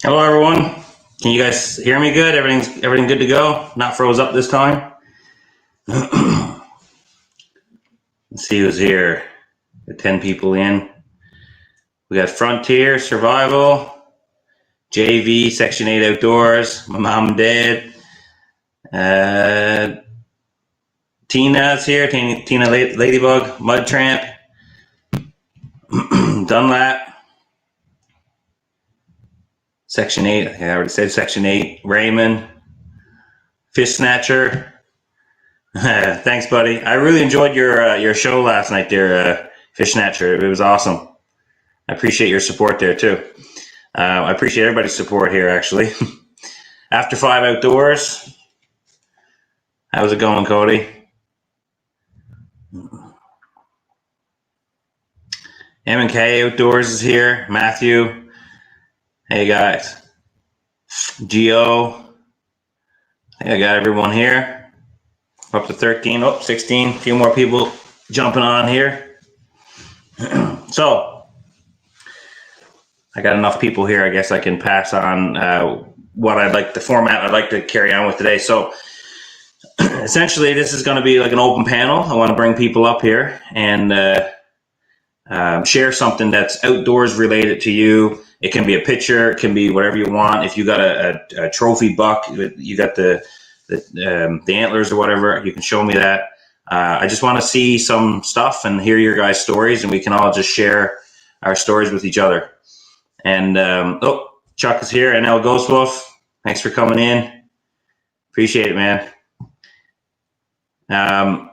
Hello, everyone. Can you guys hear me good? Everything good to go? Not froze up this time? Let's see who's here. Got 10 people in. We got Frontier, Survival, JV, Section 8 Outdoors, my mom and dad. Tina's here, Tina Ladybug, Mud Tramp, Dunlap, Section 8, I already said Section 8, Raymond, Fish Snatcher. Thanks, buddy. I really enjoyed your show last night there, Fish Snatcher. It was awesome. I appreciate your support there, too. I appreciate everybody's support here, actually. After 5 Outdoors. How's it going, Cody? M&K Outdoors is here. Matthew. Hey, guys. Geo. I think I got everyone here. Up to 13. Oh, 16. A few more people jumping on here. So, I got enough people here. I guess I can pass on the format I'd like to carry on with today. So, essentially, this is going to be like an open panel. I want to bring people up here and share something that's outdoors related to you. It can be a picture, it can be whatever you want. If you got a trophy buck, you got the antlers or whatever, you can show me that. I just want to see some stuff and hear your guys' stories, and we can all just share our stories with each other. And Chuck is here, NL Ghost Wolf. Thanks for coming in. Appreciate it, man.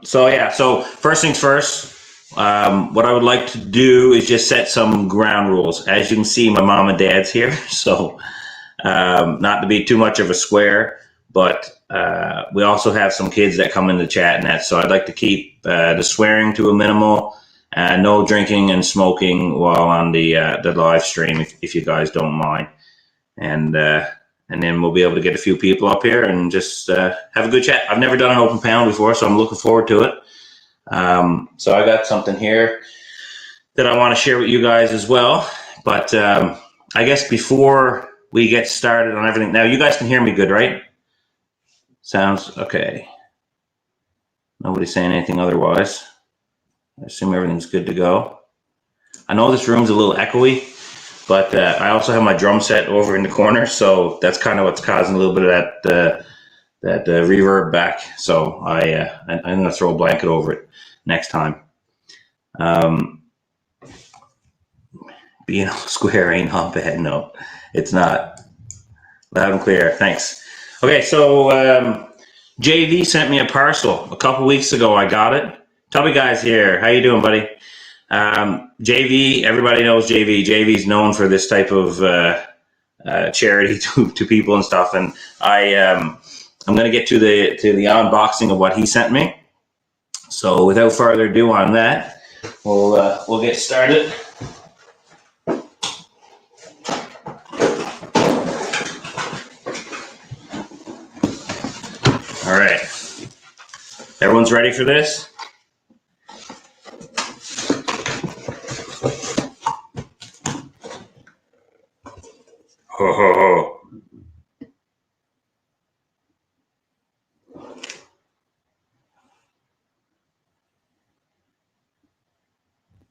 So first things first. What I would like to do is just set some ground rules. As you can see, my mom and dad's here, so not to be too much of a square, but we also have some kids that come in the chat and that, so I'd like to keep the swearing to a minimal, no drinking and smoking while on the live stream, if you guys don't mind. And then we'll be able to get a few people up here and just have a good chat. I've never done an open panel before, so I'm looking forward to it. So I got something here that I want to share with you guys as well. But I guess before we get started on everything, now you guys can hear me good, right? Sounds okay. Nobody's saying anything otherwise. I assume everything's good to go. I know this room's a little echoey, but I also have my drum set over in the corner, so that's kind of what's causing a little bit of that reverb back. So I'm going to throw a blanket over it next time. Being all square ain't all bad. No, it's not. Loud and clear. Thanks. Okay, so JV sent me a parcel a couple weeks ago. I got it. Tubby Guy's here. How you doing, buddy? JV, everybody knows JV. JV's known for this type of charity to people and stuff. And I'm going to get to the unboxing of what he sent me. So without further ado on that, we'll get started. All right. Everyone's ready for this? Ho, ho, ho.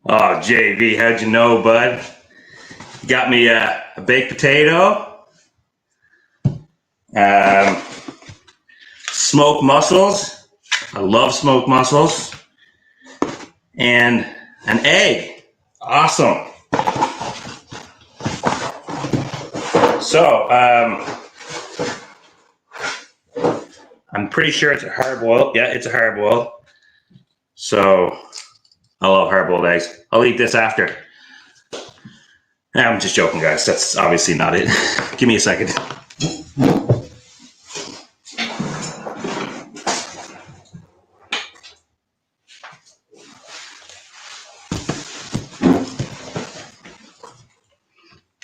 Oh, JV, how'd you know, bud? You got me a baked potato, smoked mussels. I love smoked mussels. And an egg. Awesome. So, I'm pretty sure it's a hard-boiled. Yeah, it's a hard-boiled. So, I love hard-boiled eggs. I'll eat this after. I'm just joking, guys. That's obviously not it. Give me a second.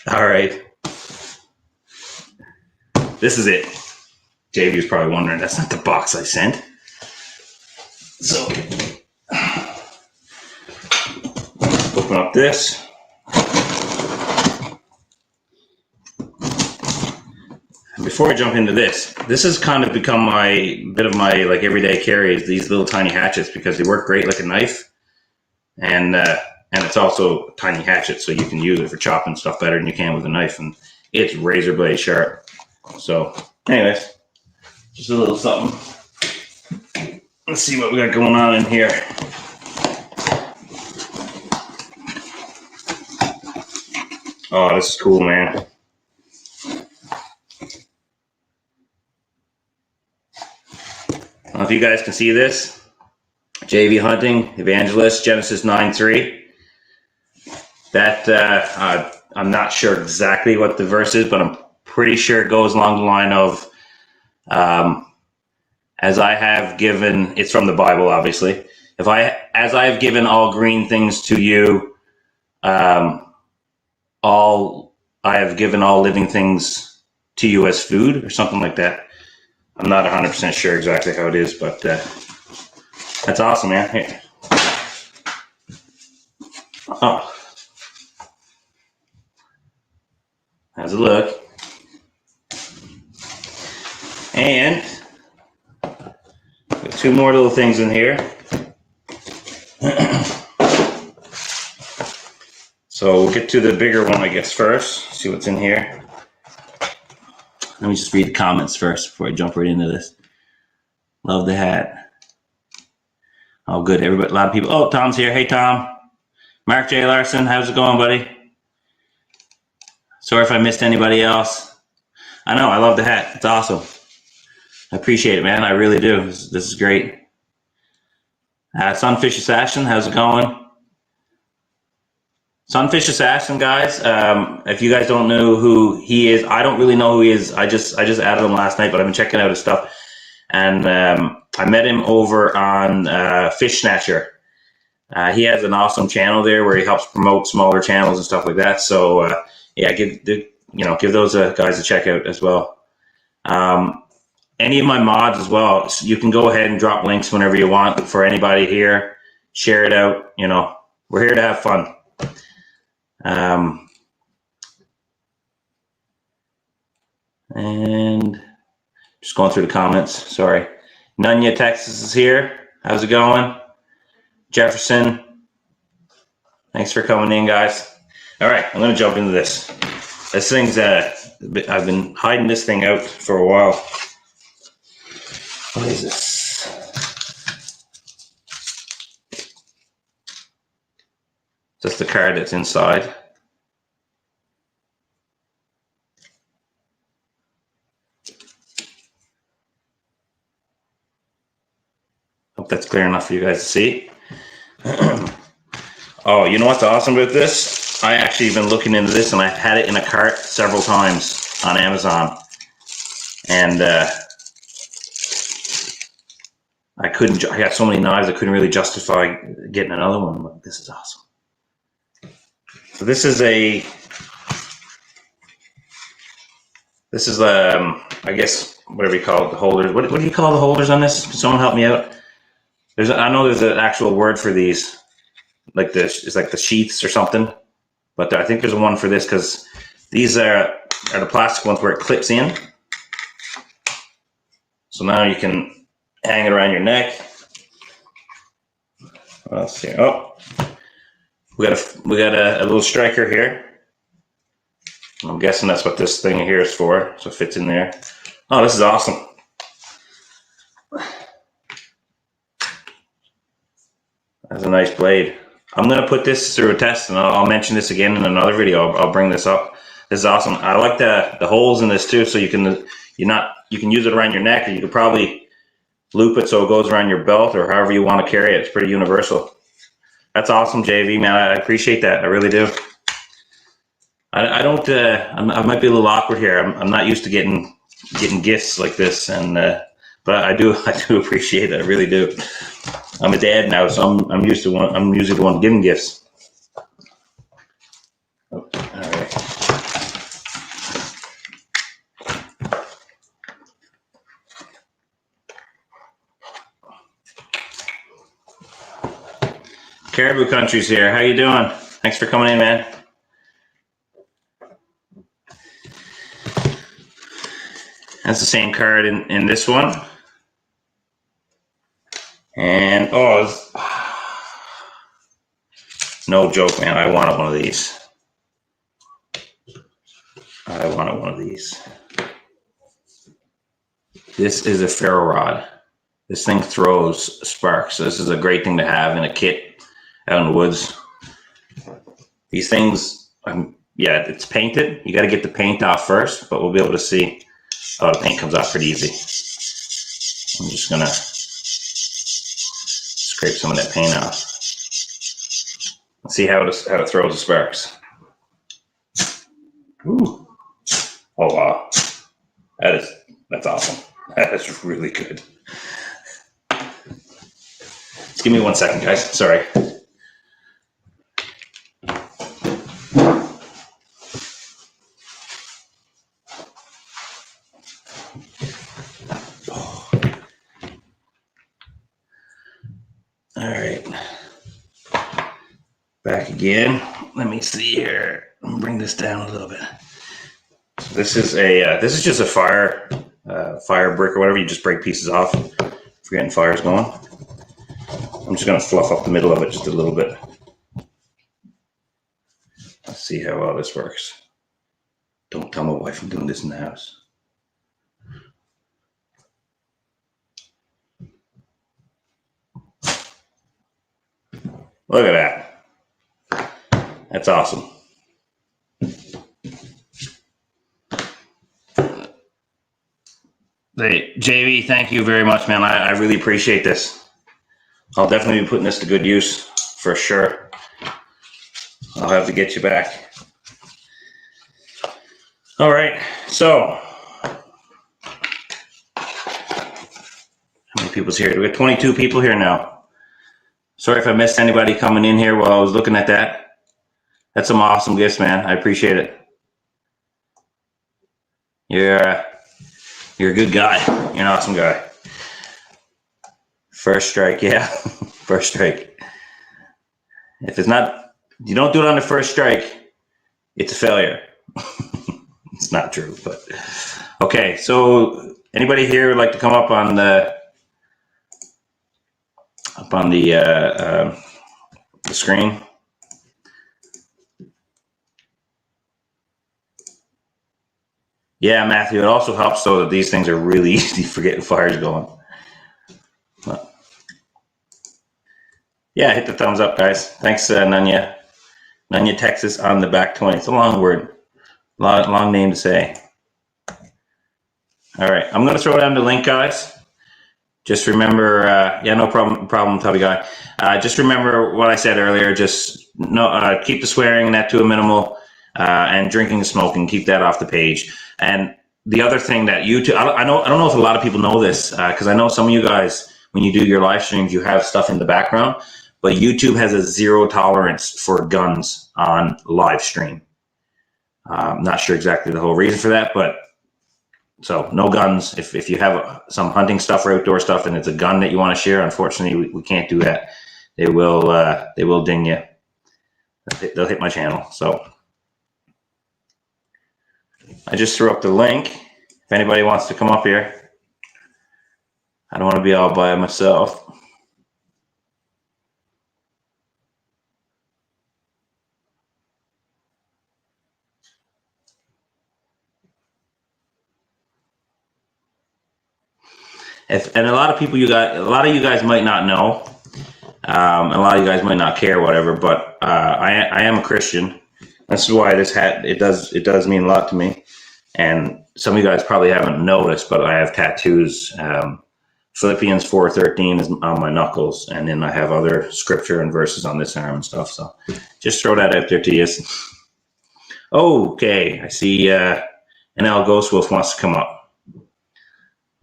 All right. This is it. JV was probably wondering, that's not the box I sent. So, open up this. And before I jump into this has kind of become my like everyday carry is these little tiny hatchets because they work great like a knife. And it's also a tiny hatchet, so you can use it for chopping stuff better than you can with a knife. And it's razor blade sharp. So, anyways, just a little something. Let's see what we got going on in here. Oh, this is cool, man. I don't know if you guys can see this. JV Hunting, Evangelist, Genesis 9:3. That, I'm not sure exactly what the verse is, but I'm pretty sure it goes along the line of, as I have given, it's from the Bible, obviously. As I have given all green things to you, I have given all living things to you as food, or something like that. I'm not 100% sure exactly how it is, but that's awesome, man. Here. Oh. How's it look? And two more little things in here. So we'll get to the bigger one, I guess, first. See what's in here. Let me just read the comments first before I jump right into this. Love the hat. Oh, good. Everybody, a lot of people. Oh, Tom's here. Hey, Tom. Mark J. Larson, how's it going, buddy? Sorry if I missed anybody else. I know. I love the hat. It's awesome. I appreciate it, man. I really do. This is great. Sunfish Assassin, how's it going? Sunfish Assassin, guys. If you guys don't know who he is, I don't really know who he is. I just added him last night, but I've been checking out his stuff, and I met him over on Fish Snatcher. He has an awesome channel there where he helps promote smaller channels and stuff like that. So yeah, give those guys a check out as well. Any of my mods as well. So you can go ahead and drop links whenever you want for anybody here. Share it out. We're here to have fun. And just going through the comments. Sorry. Nunya, Texas is here. How's it going? Jefferson. Thanks for coming in, guys. All right, I'm going to jump into this. This thing's, I've been hiding this thing out for a while. What is this? Just the card that's inside. Hope that's clear enough for you guys to see. Oh, you know what's awesome about this? I actually been looking into this, and I've had it in a cart several times on Amazon, and I got so many knives I couldn't really justify getting another one, but this is awesome. So this is I guess whatever you call it, the holders. What do you call the holders on this? Can someone help me out? I know there's an actual word for these, like this. It's like the sheaths or something, but I think there's one for this because these are the plastic ones where it clips in. So now you can hang it around your neck. What else here? Oh, we got a little striker here. I'm guessing that's what this thing here is for, so it fits in there. Oh, this is awesome. That's a nice blade. I'm gonna put this through a test, and I'll mention this again in another video. I'll bring this up. This is awesome. I like the holes in this too, so you can use it around your neck, or you could probably loop it so it goes around your belt, or however you want to carry it. It's pretty universal. That's awesome, JV, man. I appreciate that. I really do. I don't. I might be a little awkward here. I'm not used to getting gifts like this, and but I do appreciate it. I really do. I'm a dad now, so I'm usually the one giving gifts. Oh, all right. Caribou Country's here. How you doing? Thanks for coming in, man. That's the same card in this one. And no joke, man. I wanted one of these. This is a ferro rod. This thing throws sparks. So this is a great thing to have in a kit out in the woods. These things, yeah, it's painted. You got to get the paint off first, but we'll be able to see. Oh, the paint comes off pretty easy. I'm just gonna scrape some of that paint off. Let's see how it throws the sparks. Ooh. Oh wow. That's awesome. That is really good. Just give me 1 second, guys. Sorry. All right, back again. Let me see here. Let me bring this down a little bit. So this is just a fire brick or whatever. You just break pieces off for getting fires going. I'm just gonna fluff up the middle of it just a little bit. Let's see how well this works. Don't tell my wife I'm doing this in the house. Look at that. That's awesome. Hey, JV, thank you very much, man. I really appreciate this. I'll definitely be putting this to good use for sure. I'll have to get you back. All right, so how many people's here? We got 22 people here now. Sorry if I missed anybody coming in here while I was looking at that. That's some awesome gifts, man. I appreciate it. You're a good guy. You're an awesome guy. First strike, yeah. First strike. If it's not, you don't do it on the first strike, it's a failure. It's not true, but okay. So anybody here would like to come up on the screen? Yeah, Matthew, it also helps though that these things are really easy for getting fires going. But, yeah, hit the thumbs up, guys. Thanks, Nanya. Nanya, Texas on the back 20. It's a long word. Long name to say. All right, I'm going to throw down the link, guys. just remember, yeah, no problem, Tubby Guy. Just remember what I said earlier. Just keep the swearing and that to a minimal, and drinking and smoking, keep that off the page. And the other thing that YouTube, I don't know if a lot of people know this, because I know some of you guys, when you do your live streams, you have stuff in the background, but YouTube has a zero tolerance for guns on live stream. I'm not sure exactly the whole reason for that, but so no guns. If you have some hunting stuff or outdoor stuff and it's a gun that you want to share, unfortunately, we can't do that. They will ding you. They'll hit my channel. So I just threw up the link. If anybody wants to come up here, I don't want to be all by myself. And a lot of you guys might not know, a lot of you guys might not care, whatever. But I am a Christian. That's why this hat it does mean a lot to me. And some of you guys probably haven't noticed, but I have tattoos. Philippians 4:13 is on my knuckles, and then I have other scripture and verses on this arm and stuff. So just throw that out there to you. Okay, I see. NL Ghost Wolf wants to come up.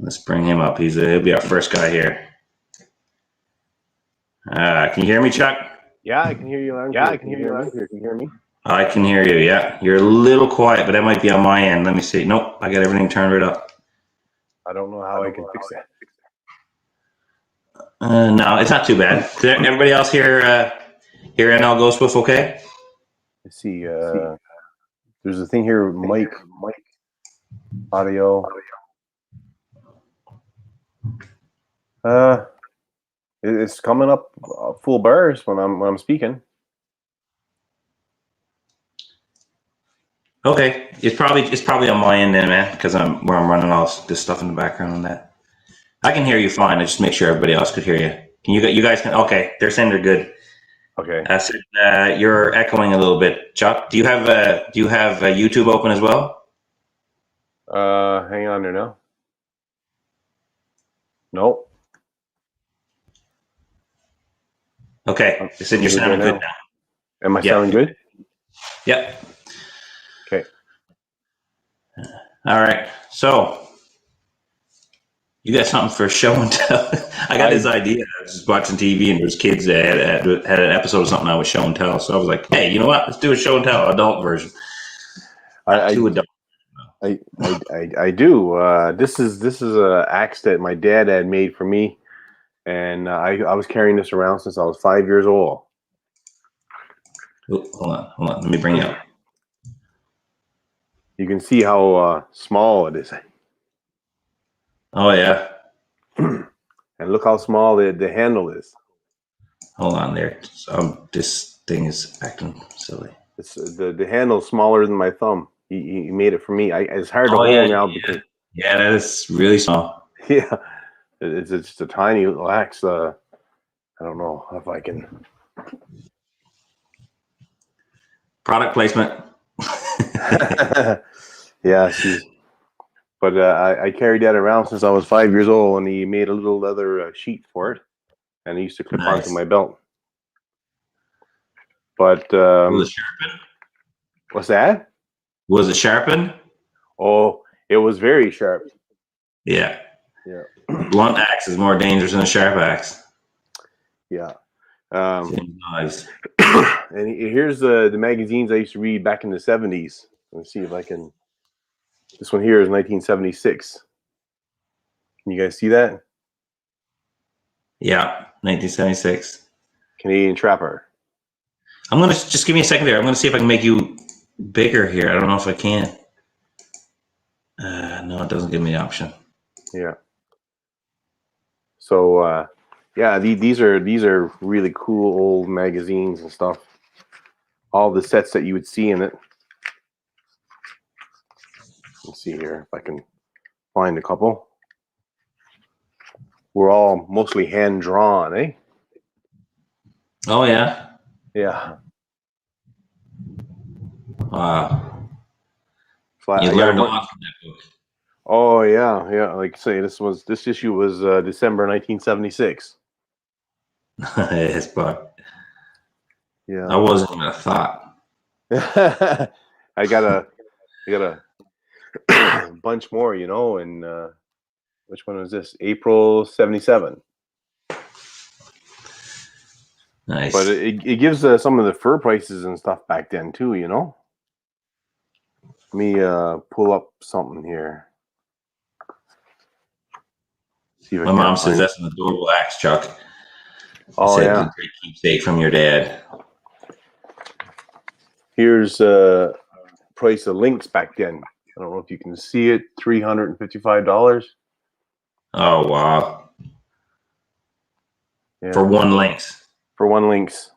Let's bring him up. He'll be our first guy here. Can you hear me, Chuck? Yeah, I can hear you. Yeah, I can hear you. Can you hear me? I can hear you. Yeah, you're a little quiet, but that might be on my end. Let me see. Nope, I got everything turned right up. I don't know how I can fix that. No, it's not too bad. Everybody else here NL Ghost Wolf okay? Let's see. There's a thing here, Mike, audio. It's coming up full bars when I'm speaking. Okay, it's probably on my end then, man, because I'm running all this stuff in the background and that. I can hear you fine. I just make sure everybody else could hear you. You guys can? Okay, they're saying they're good. Okay. You're echoing a little bit, Chuck. Do you have YouTube open as well? Hang on there now. Nope. Okay, they said you're sounding good now. Am I sounding good? Yep. Okay. All right. So you got something for show and tell? I got this idea. I was just watching TV and there was kids that had an episode of something I was show and tell. So I was like, hey, you know what? Let's do a show and tell adult version. I do. This is a axe that my dad had made for me, and I was carrying this around since I was 5 years old. Ooh, hold on. Let me bring it up. You can see how small it is. Oh yeah. And look how small the handle is. Hold on there. This thing is acting silly. It's the handle's smaller than my thumb. He made it for me. It's hard to hold now because that is really small. Yeah, it's just a tiny little axe. I don't know if I can. Product placement. Yeah, but I carried that around since I was 5 years old, and he made a little leather sheath for it, and I used to clip onto my belt. But was it sharpened? What's that? Was it sharpened? Oh, it was very sharp. Yeah. Yeah. Blunt axe is more dangerous than a sharp axe. Yeah. Nice. And here's the magazines I used to read back in the 70s. Let's see if I can. This one here is 1976. Can you guys see that? Yeah, 1976. Canadian Trapper. I'm gonna just give me a second there. I'm gonna see if I can make you bigger here. I don't know if I can. No, it doesn't give me the option. Yeah. So yeah, these are really cool old magazines and stuff. All the sets that you would see in it. Let's see here if I can find a couple. We're all mostly hand drawn, eh? Oh yeah. Yeah. Wow. So you learned a lot from that book. Oh yeah, yeah. Like I say, this issue was December 1976. Yes, but Yeah. I wasn't even a thought. I got a bunch more, and which one was this? April 77. But Nice. it gives some of the fur prices and stuff back then too. Let me pull up something here. See if I My can mom says find. that's an adorable axe, Chuck. Oh Said yeah. great keepsake from your dad. Here's price of links back then. I don't know if you can see it. $355. Oh wow. Yeah. For one lynx. For one lynx.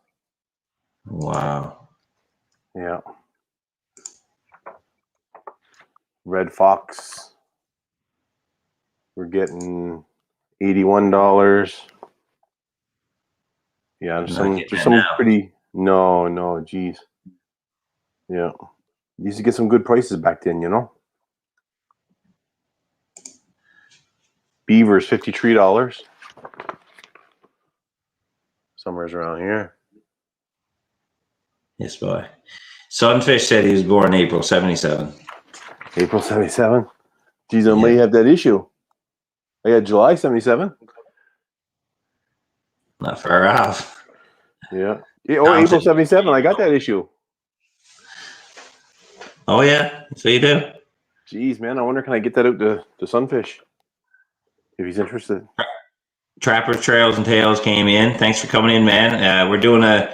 Wow. Yeah. Red Fox. We're getting $81. Yeah, I'm not getting there's that some now. pretty no, geez. Yeah. You used to get some good prices back then. Beaver's $53. Somewhere's around here. Yes, boy. Sunfish said he was born April 77. April 77. Geez, I may Yeah. have that issue. I got July 77. Not far off. Yeah. Oh, April 77. I got that issue. Oh yeah, so you do. Geez, man, I wonder can I get that out to Sunfish if he's interested. Trapper Trails and Tales came in. Thanks for coming in, man. We're doing a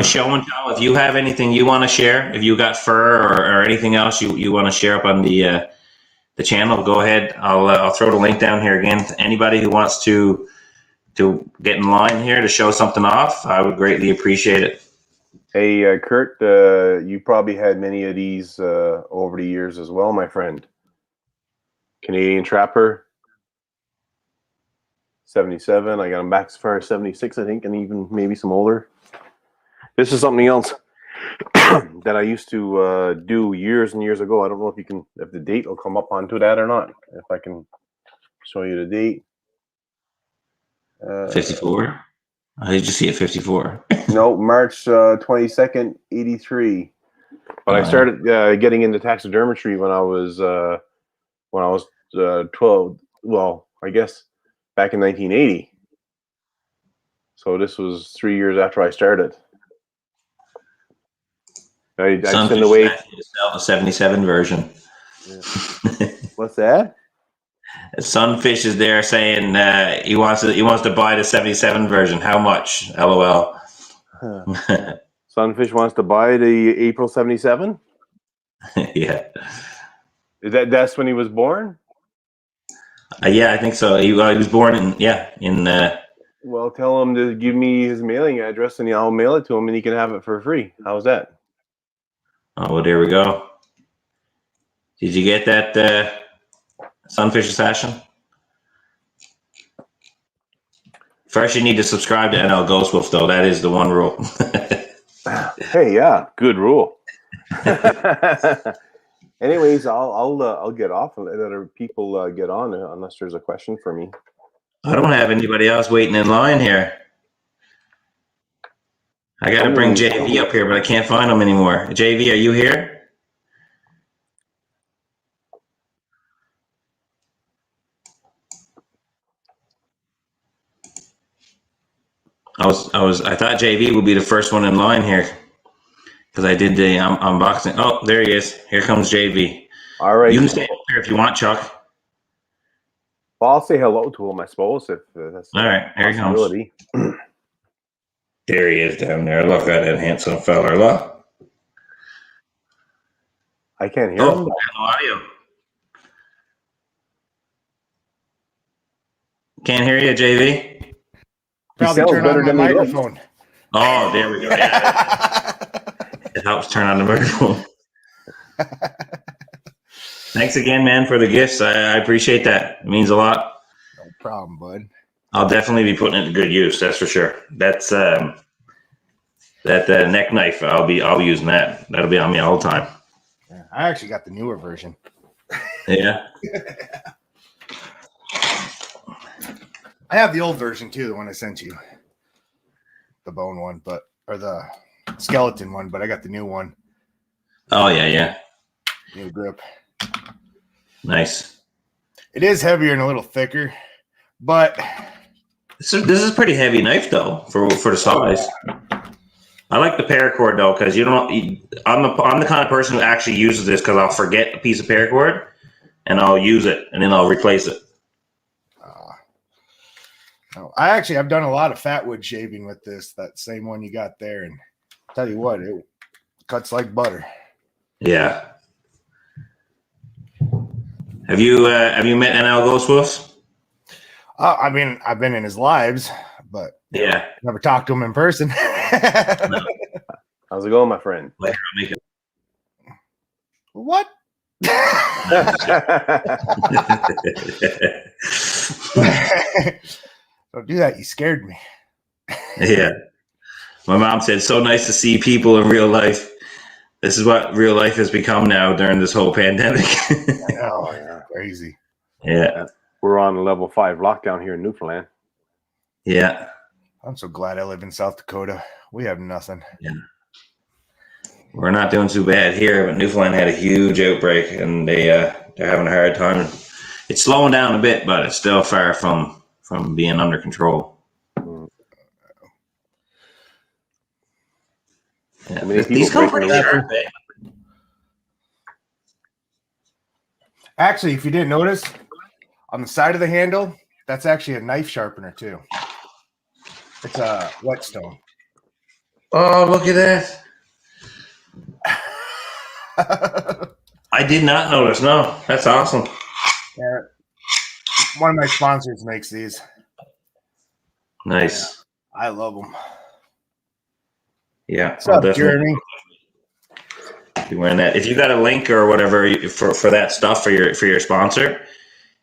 show and tell. If you have anything you want to share, if you got fur or anything else you want to share up on the channel, go ahead. I'll throw the link down here again. Anybody who wants to get in line here to show something off, I would greatly appreciate it. Hey, Kurt, you probably had many of these over the years as well, my friend. Canadian Trapper, 77. I got them back as far as 76, I think, and even maybe some older. This is something else that I used to do years and years ago. I don't know if the date will come up onto that or not. If I can show you the date. 54. How did you see it? 54. No, March 22nd, 83. But I started getting into taxidermetry when I was 12. Well, I guess back in 1980. So this was 3 years after I started. I sent away. Sell the 77 version. Yeah. What's that? Sunfish is there saying he wants to buy the 77 version. How much? LOL. Sunfish wants to buy the April 77. Yeah. That's when he was born? Yeah, I think so. He was born in. Well, tell him to give me his mailing address and I'll mail it to him and he can have it for free. How's that? Oh, well, there we go. Did you get that Sunfish Assassin? First, you need to subscribe to NL Ghost Wolf, though. That is the one rule. Hey, yeah, good rule. Anyways, I'll get off and let other people get on unless there's a question for me. I don't have anybody else waiting in line here. I got to bring JV up here, but I can't find him anymore. JV, are you here? I thought JV would be the first one in line here because I did the unboxing. Oh, there he is. Here comes JV. All right. You can stay up here if you want, Chuck. Well, I'll say hello to him, I suppose, if that's all right. Here he comes. There he is down there. Look at that handsome fella. Look. I can't hear him. No audio. Can't hear you, JV. Probably turn on my microphone. Oh, there we go. Yeah. It helps turn on the microphone. Thanks again, man, for the gifts. I appreciate that. It means a lot. No problem, bud. I'll definitely be putting it to good use. That's for sure. That's that neck knife. I'll be using that. That'll be on me all the time. Yeah, I actually got the newer version. Yeah. I have the old version too, the one I sent you, the bone one, or the skeleton one. But I got the new one, Oh yeah, yeah. new grip. Nice. It is heavier and a little thicker, but This is a pretty heavy knife though for the size. I like the paracord though because I'm the kind of person who actually uses this because I'll forget a piece of paracord and I'll use it and then I'll replace it. no, I've done a lot of fatwood shaving with this, that same one you got there, and I'll tell you what, it cuts like butter. Yeah. Have you met NL Ghost Wolves? I mean, I've been in his lives, but Yeah. never talked to him in person. How's it going, my friend? Later, I'll make it. What? Don't do that. You scared me. Yeah. My mom said, so nice to see people in real life. This is what real life has become now during this whole pandemic. Oh, yeah. Crazy. Yeah. We're on level 5 lockdown here in Newfoundland. Yeah. I'm so glad I live in South Dakota. We have nothing. Yeah. We're not doing too bad here, but Newfoundland had a huge outbreak and they're having a hard time. It's slowing down a bit, but it's still far from being under control. Yeah. These come pretty sharp. Actually, if you didn't notice, on the side of the handle, that's actually a knife sharpener too. It's a whetstone. Oh, look at that. I did not notice. No, that's awesome. Yeah. One of my sponsors makes these. Nice. Yeah, I love them. Yeah. What's up, Jeremy? Be wearing that. If you got a link or whatever for that stuff for your sponsor,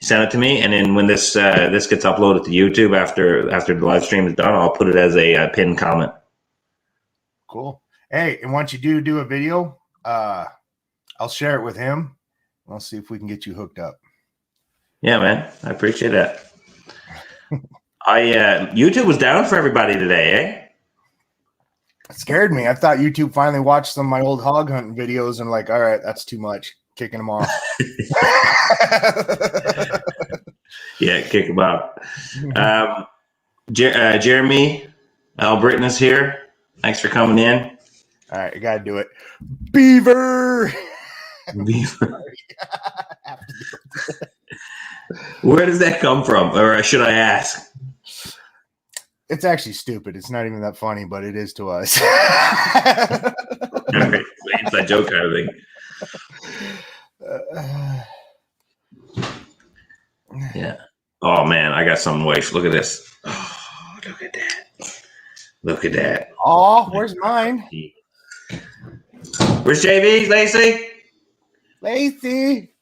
send it to me, and then when this gets uploaded to YouTube after the live stream is done, I'll put it as a pinned comment. Cool. Hey, and once you do a video, I'll share it with him. We'll see if we can get you hooked up. Yeah, man, I appreciate that. YouTube was down for everybody today, eh? It scared me. I thought YouTube finally watched some of my old hog hunting videos and like, all right, that's too much. Kicking them off. Yeah, kick them out. Jeremy Albritton is here. Thanks for coming in. All right, I gotta do it. Beaver. Beaver. Where does that come from? Or should I ask? It's actually stupid. It's not even that funny, but it is to us. All right, inside joke kind of thing. Yeah. Oh man, I got something waif. Look at this. Oh, look at that. Look at that. Oh, where's mine? Where's JV, Lacey? Lacey.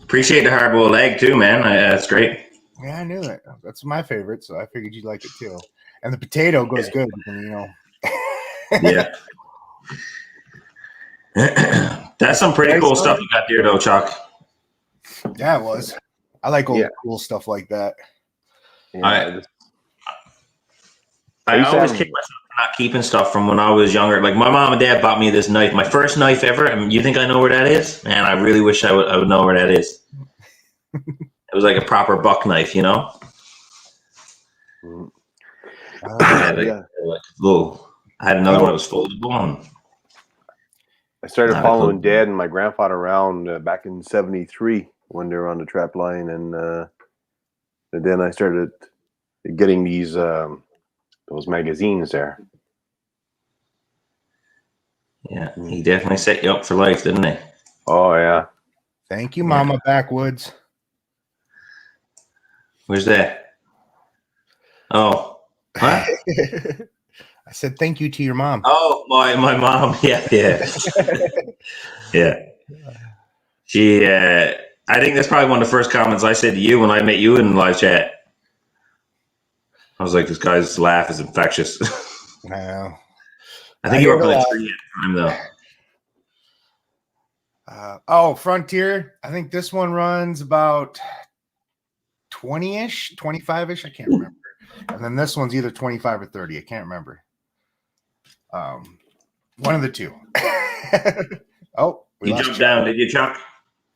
Appreciate the hard-boiled egg too, man. That's great. Yeah, I knew it. That's my favorite, so I figured you'd like it too. And the potato goes good, Yeah. That's some pretty cool stuff you got there, though, Chuck. Yeah, it was. I like old cool stuff like that. Yeah, I always kick myself for not keeping stuff from when I was younger. Like my mom and dad bought me this knife, my first knife ever. And you think I know where that is? Man, I really wish I would know where that is. It was like a proper buck knife, you know. I had another one that was foldable. And I started following Dad and my grandfather around back in '73 when they were on the trap line, and then I started getting these those magazines there. Yeah, he definitely set you up for life, didn't he? Oh yeah. Thank you, Mama Backwoods. Where's that? Oh, what? I said thank you to your mom. Oh, my mom. Yeah. Yeah. She, I think that's probably one of the first comments I said to you when I met you in live chat. I was like, this guy's laugh is infectious. No. I think you were playing 3 at the time, though. Frontier. I think this one runs about 20-ish, 25-ish. I can't remember. And then this one's either 25 or 30. I can't remember. One of the two. We You lost jumped down, did you, Chuck?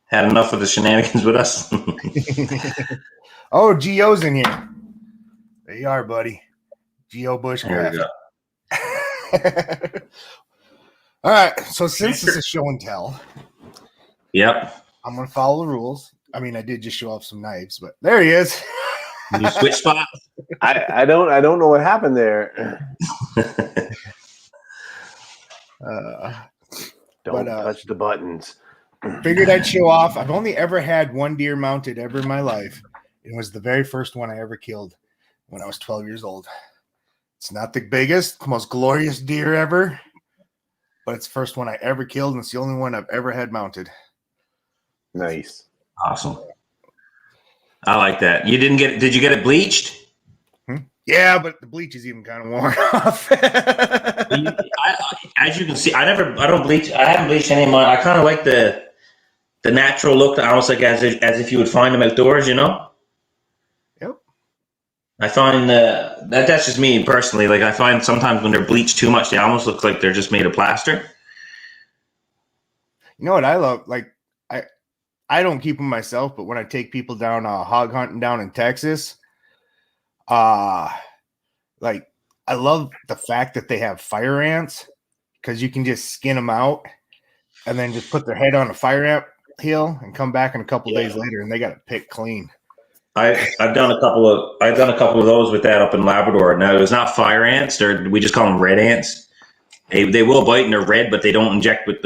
Had enough of the shenanigans with us? Oh, Gio's in here. There you are, buddy. Gio Bushcraft. There we go. All right. So since it's a show and tell, Yep. I'm gonna follow the rules. I mean, I did just show off some knives, but there he is. You switch spots? I don't know what happened there. Don't touch the buttons. Figured I'd show off. I've only ever had one deer mounted ever in my life. It was the very first one I ever killed when I was 12 years old. It's not the biggest, most glorious deer ever, but it's the first one I ever killed, and it's the only one I've ever had mounted. Nice. Awesome. I like that. Did you get it bleached? Yeah, but the bleach is even kind of worn off. As you can see, I don't bleach. I haven't bleached any of mine. I kind of like the natural look, almost like as if you would find them outdoors, you know? Yep. I find that's just me personally. Like, I find sometimes when they're bleached too much, they almost look like they're just made of plaster. You know what I love? Like, I don't keep them myself, but when I take people down hog hunting down in Texas, like, I love the fact that they have fire ants, because you can just skin them out and then just put their head on a fire ant hill and come back in a couple days later and they got it picked clean. I've done a couple of those with that up in Labrador. Now, it's not fire ants; we just call them red ants. They will bite and they're red, but they don't inject with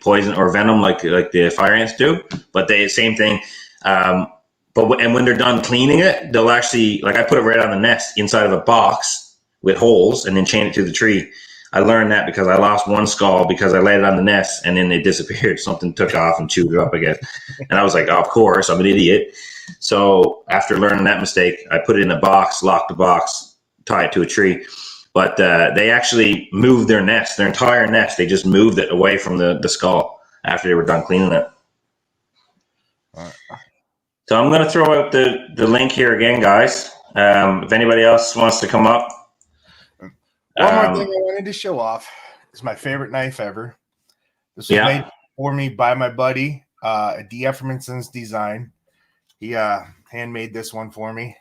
poison or venom like the fire ants do. But same thing. And when they're done cleaning it, they'll actually, like, I put it right on the nest inside of a box with holes and then chain it to the tree. I learned that because I lost one skull because I laid it on the nest and then it disappeared. Something took off and chewed it up, I guess. And I was like, oh, of course, I'm an idiot. So after learning that mistake, I put it in a box, locked the box, tie it to a tree. But they actually moved their nest, their entire nest. They just moved it away from the skull after they were done cleaning it. So I'm going to throw out the link here again, guys. If anybody else wants to come up. One more thing I wanted to show off is my favorite knife ever. This was made for me by my buddy, D. Effermanson's design. He handmade this one for me,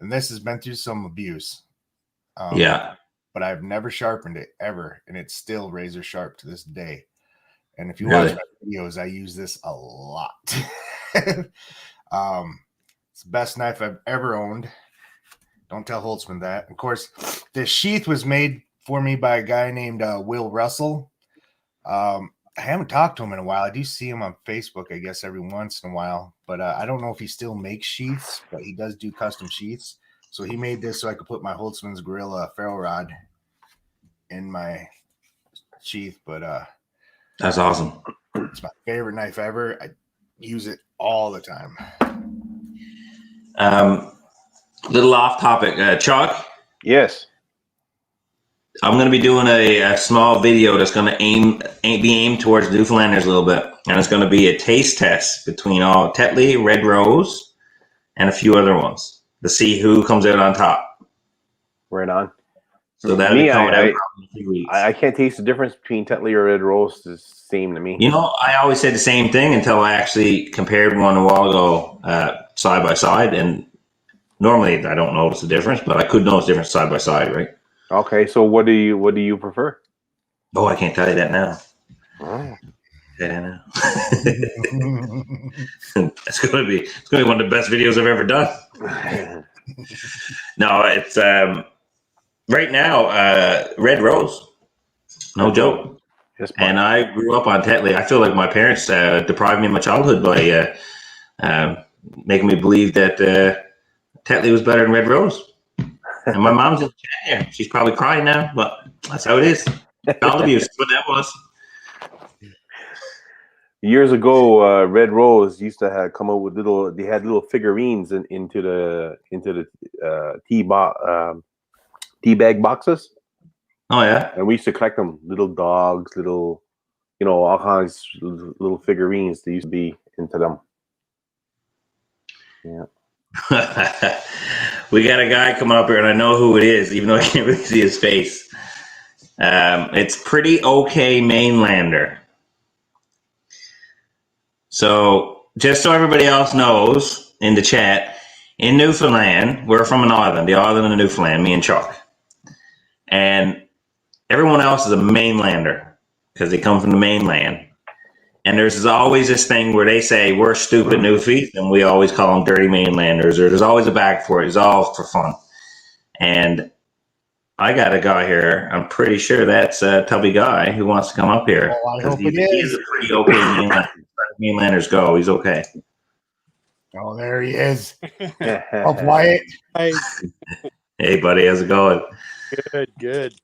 and this has been through some abuse. But I've never sharpened it ever, and it's still razor sharp to this day. And if you watch my videos, I use this a lot. It's the best knife I've ever owned. Don't tell Holtzman that. Of course, this sheath was made for me by a guy named Will Russell. I haven't talked to him in a while. I do see him on Facebook, I guess, every once in a while. But I don't know if he still makes sheaths, but he does do custom sheaths. So he made this so I could put my Holtzman's Gorilla ferro rod in my sheath. But that's awesome. It's my favorite knife ever. I use it all the time. Little off topic, Chuck. Yes. I'm going to be doing a small video that's going to be aimed towards Newfoundlanders a little bit, and it's going to be a taste test between all Tetley, Red Rose, and a few other ones to see who comes out on top. Right on. So that'll be coming out in a few weeks. I can't taste the difference between Tetley or Red Rose. It's the same to me. You know, I always said the same thing until I actually compared one a while ago side by side, and normally I don't notice the difference, but I could notice the difference side by side, right? Okay, so what do you prefer? Oh, I can't tell you that now. Oh. Yeah, it's gonna be one of the best videos I've ever done. No, it's right now Red Rose, no joke. And I grew up on Tetley. I feel like my parents deprived me of my childhood by making me believe that Tetley was better than Red Rose. And my mom's in the chat here. She's probably crying now, but that's how it is. Child abuse. That's what that was. Years ago, Red Rose used to have come up with they had little figurines into the tea bag boxes. Oh yeah. And we used to collect them, little dogs, little all kinds of little figurines. They used to be into them. Yeah. We got a guy coming up here, and I know who it is, even though I can't really see his face. It's Pretty Okay Mainlander. So, just so everybody else knows in the chat, in Newfoundland, we're from an island, the island of Newfoundland, me and Chuck. And everyone else is a mainlander because they come from the mainland. And there's always this thing where they say we're stupid Newfies, and we always call them dirty mainlanders, or there's always a back for it. It's all for fun. And I got a guy here. I'm pretty sure that's a tubby guy who wants to come up here. Oh, I hope He it is. is a pretty okay mainlander. Mainlanders go. He's okay. Oh, there he is. Up, Wyatt. Hi. Hey, buddy. How's it going? Good.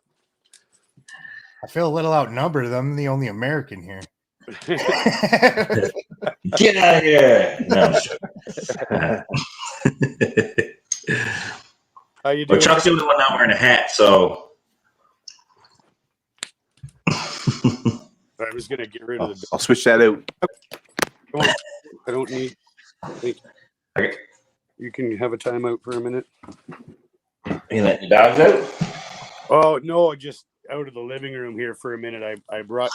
I feel a little outnumbered. I'm the only American here. Get out of here. No, I'm sure. How you Well, doing? Chuck's the only one not wearing a hat, so. I was gonna get rid of the. I'll switch that out. I don't need. Okay. You can have a timeout for a minute. You let your dogs out? Oh no, just out of the living room here for a minute. I brought.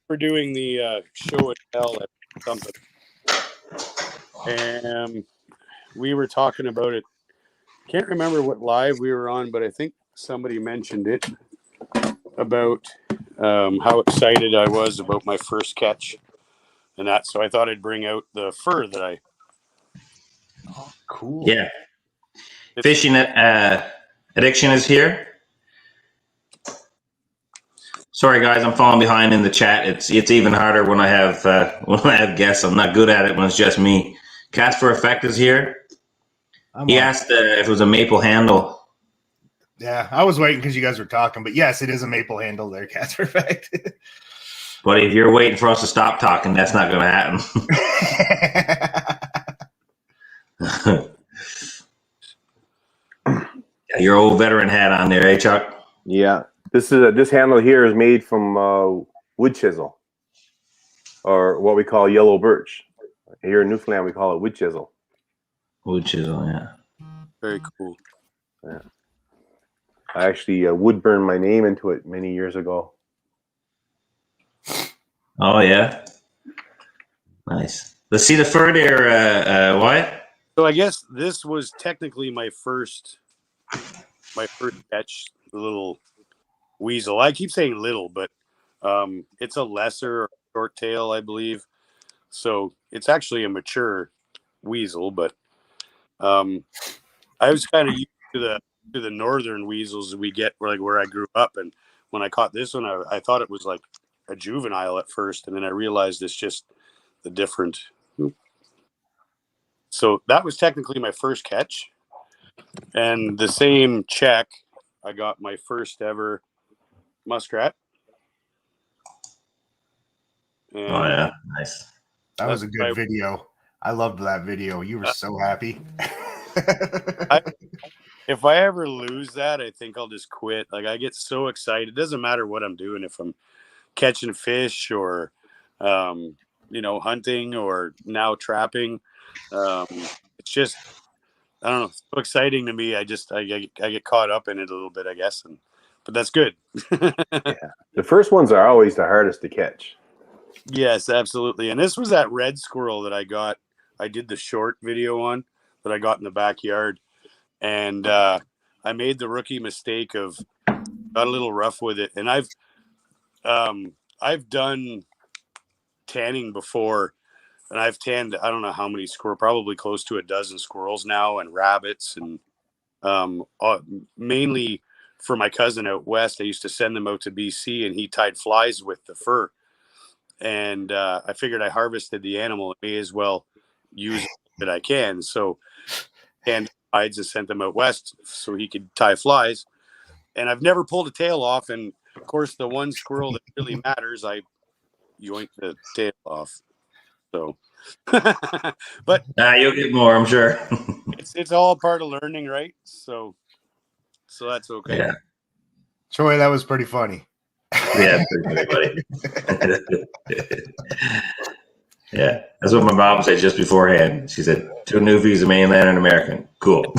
We're doing the show and tell at something, and we were talking about it. Can't remember what live we were on, but I think somebody mentioned it about how excited I was about my first catch and that. So I thought I'd bring out the fur that I. Oh, cool. Yeah. Fishing addiction is here. Sorry, guys, I'm falling behind in the chat. It's even harder when I have guests. I'm not good at it when it's just me. Casper Effect is here. He asked if it was a maple handle. Yeah, I was waiting because you guys were talking, but yes, it is a maple handle there, Casper Effect. But if you're waiting for us to stop talking, that's not going to happen. Your old veteran hat on there, eh, Chuck? Yeah. This handle here is made from wood chisel, or what we call yellow birch. Here in Newfoundland, we call it wood chisel. Wood chisel, yeah. Very cool. Yeah. I actually wood burned my name into it many years ago. Oh, yeah. Nice. Let's see the fur there, Wyatt. So I guess this was technically my first catch, the little weasel. I keep saying little, but it's a lesser short tail, I believe. So it's actually a mature weasel, but I was kind of used to the northern weasels we get where I grew up, and when I caught this one, I thought it was like a juvenile at first, and then I realized it's just the different. So that was technically my first catch, and the same check, I got my first ever muskrat. And Oh, yeah. Nice. That was a good video. I loved that video. You were so happy. If I ever lose that, I think I'll just quit. Like, I get so excited. It doesn't matter what I'm doing. If I'm catching fish or, hunting or now trapping. It's just, I don't know. It's so exciting to me. I get caught up in it a little bit, I guess. But that's good. Yeah. The first ones are always the hardest to catch. Yes, absolutely. And this was that red squirrel that I got. I did the short video on that I got in the backyard. And I made the rookie mistake of got a little rough with it. And I've done tanning before, and I've tanned, I don't know how many squirrels, probably close to a dozen squirrels now, and rabbits, and mainly for my cousin out west. I used to send them out to BC, and he tied flies with the fur. And I figured I harvested the animal. I may as well use it that I can. So, and hides and sent them out west so he could tie flies. And I've never pulled a tail off. And of course, the one squirrel that really matters, I yoinked the tail off. So, but You'll get more, I'm sure. it's all part of learning, right? So that's okay. Yeah. Troy, that was pretty funny. Yeah, everybody. Yeah, that's what my mom said just beforehand. She said, "To Newfie's a mainland and American." Cool.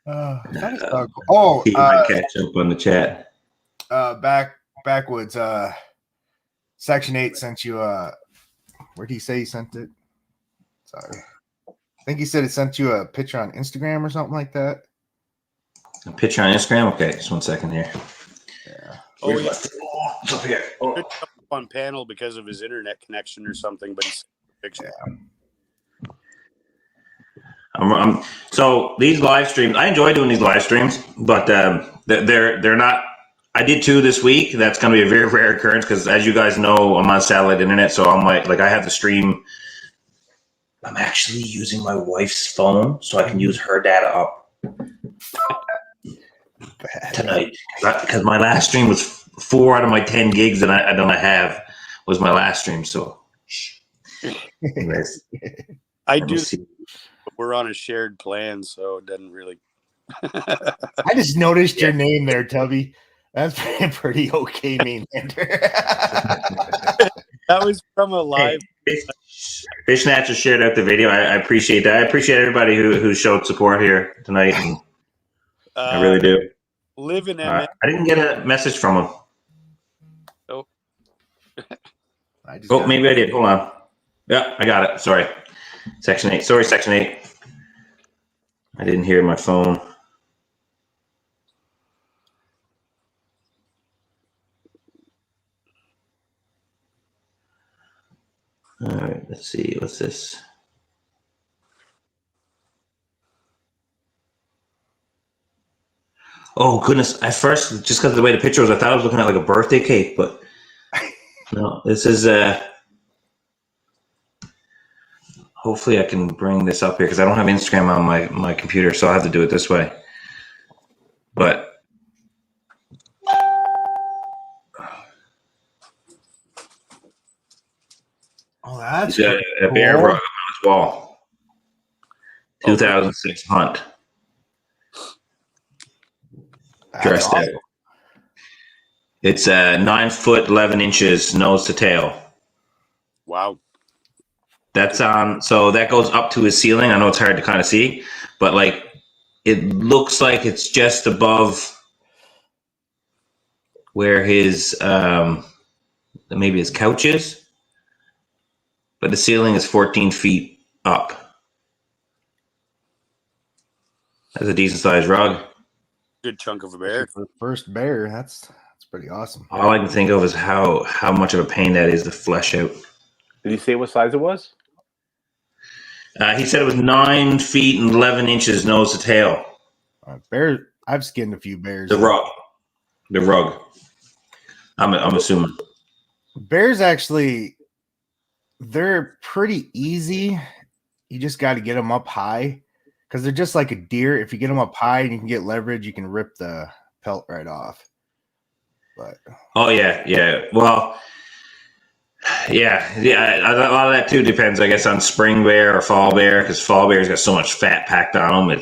I thought I saw- oh, He might catch up on the chat. backwoods. Section 8 sent you. Where did he say he sent it? Sorry, I think he said it sent you a picture on Instagram or something like that. A picture on Instagram. Okay, just 1 second here. Yeah. Oh, Where's yeah. my phone? It's up here. Oh. Could come up on panel because of his internet connection or something, but he's picture. So these live streams, I enjoy doing these live streams, but they're not. I did 2 this week. That's going to be a very rare occurrence because, as you guys know, I'm on satellite internet, so I'm like I have to stream. I'm actually using my wife's phone, so I can use her data up tonight because my last stream was 4 out of my 10 gigs that I have was my last stream. So, anyways, I let me do. see. But we're on a shared plan, so it doesn't really. I just noticed your name there, Tubby. That's pretty okay, Mainlander. That was from a live. Fish Snatcher shared out the video. I appreciate that. I appreciate everybody who showed support here tonight. And I really do. Live in MS. I didn't get a message from him. Oh. Oh, maybe I did. Hold on. Yeah, I got it. Sorry. Section 8. Sorry, Section 8. I didn't hear my phone. All right, let's see. What's this? Oh, goodness. At first, just because of the way the picture was, I thought I was looking at like a birthday cake, but no, this is hopefully I can bring this up here because I don't have Instagram on my computer, so I'll have to do it this way. But Oh, that's he's got a bear rug on his wall. 2006 hunt. Dressed out. It's 9 foot 11 inches nose to tail. Wow. That's on. So that goes up to his ceiling. I know it's hard to kind of see, but like it looks like it's just above where his maybe his couch is. But the ceiling is 14 feet up. That's a decent sized rug. Good chunk of a bear. For the first bear. That's pretty awesome. All I can think of is how much of a pain that is to flesh out. Did he say what size it was? He said it was 9 feet and 11 inches nose to tail. Bear. I've skinned a few bears. The rug. I'm assuming. Bears actually, they're pretty easy. You just got to get them up high because they're just like a deer. If you get them up high and you can get leverage, you can rip the pelt right off. But Oh yeah. Well, yeah. A lot of that too depends, I guess, on spring bear or fall bear because fall bear's got so much fat packed on them.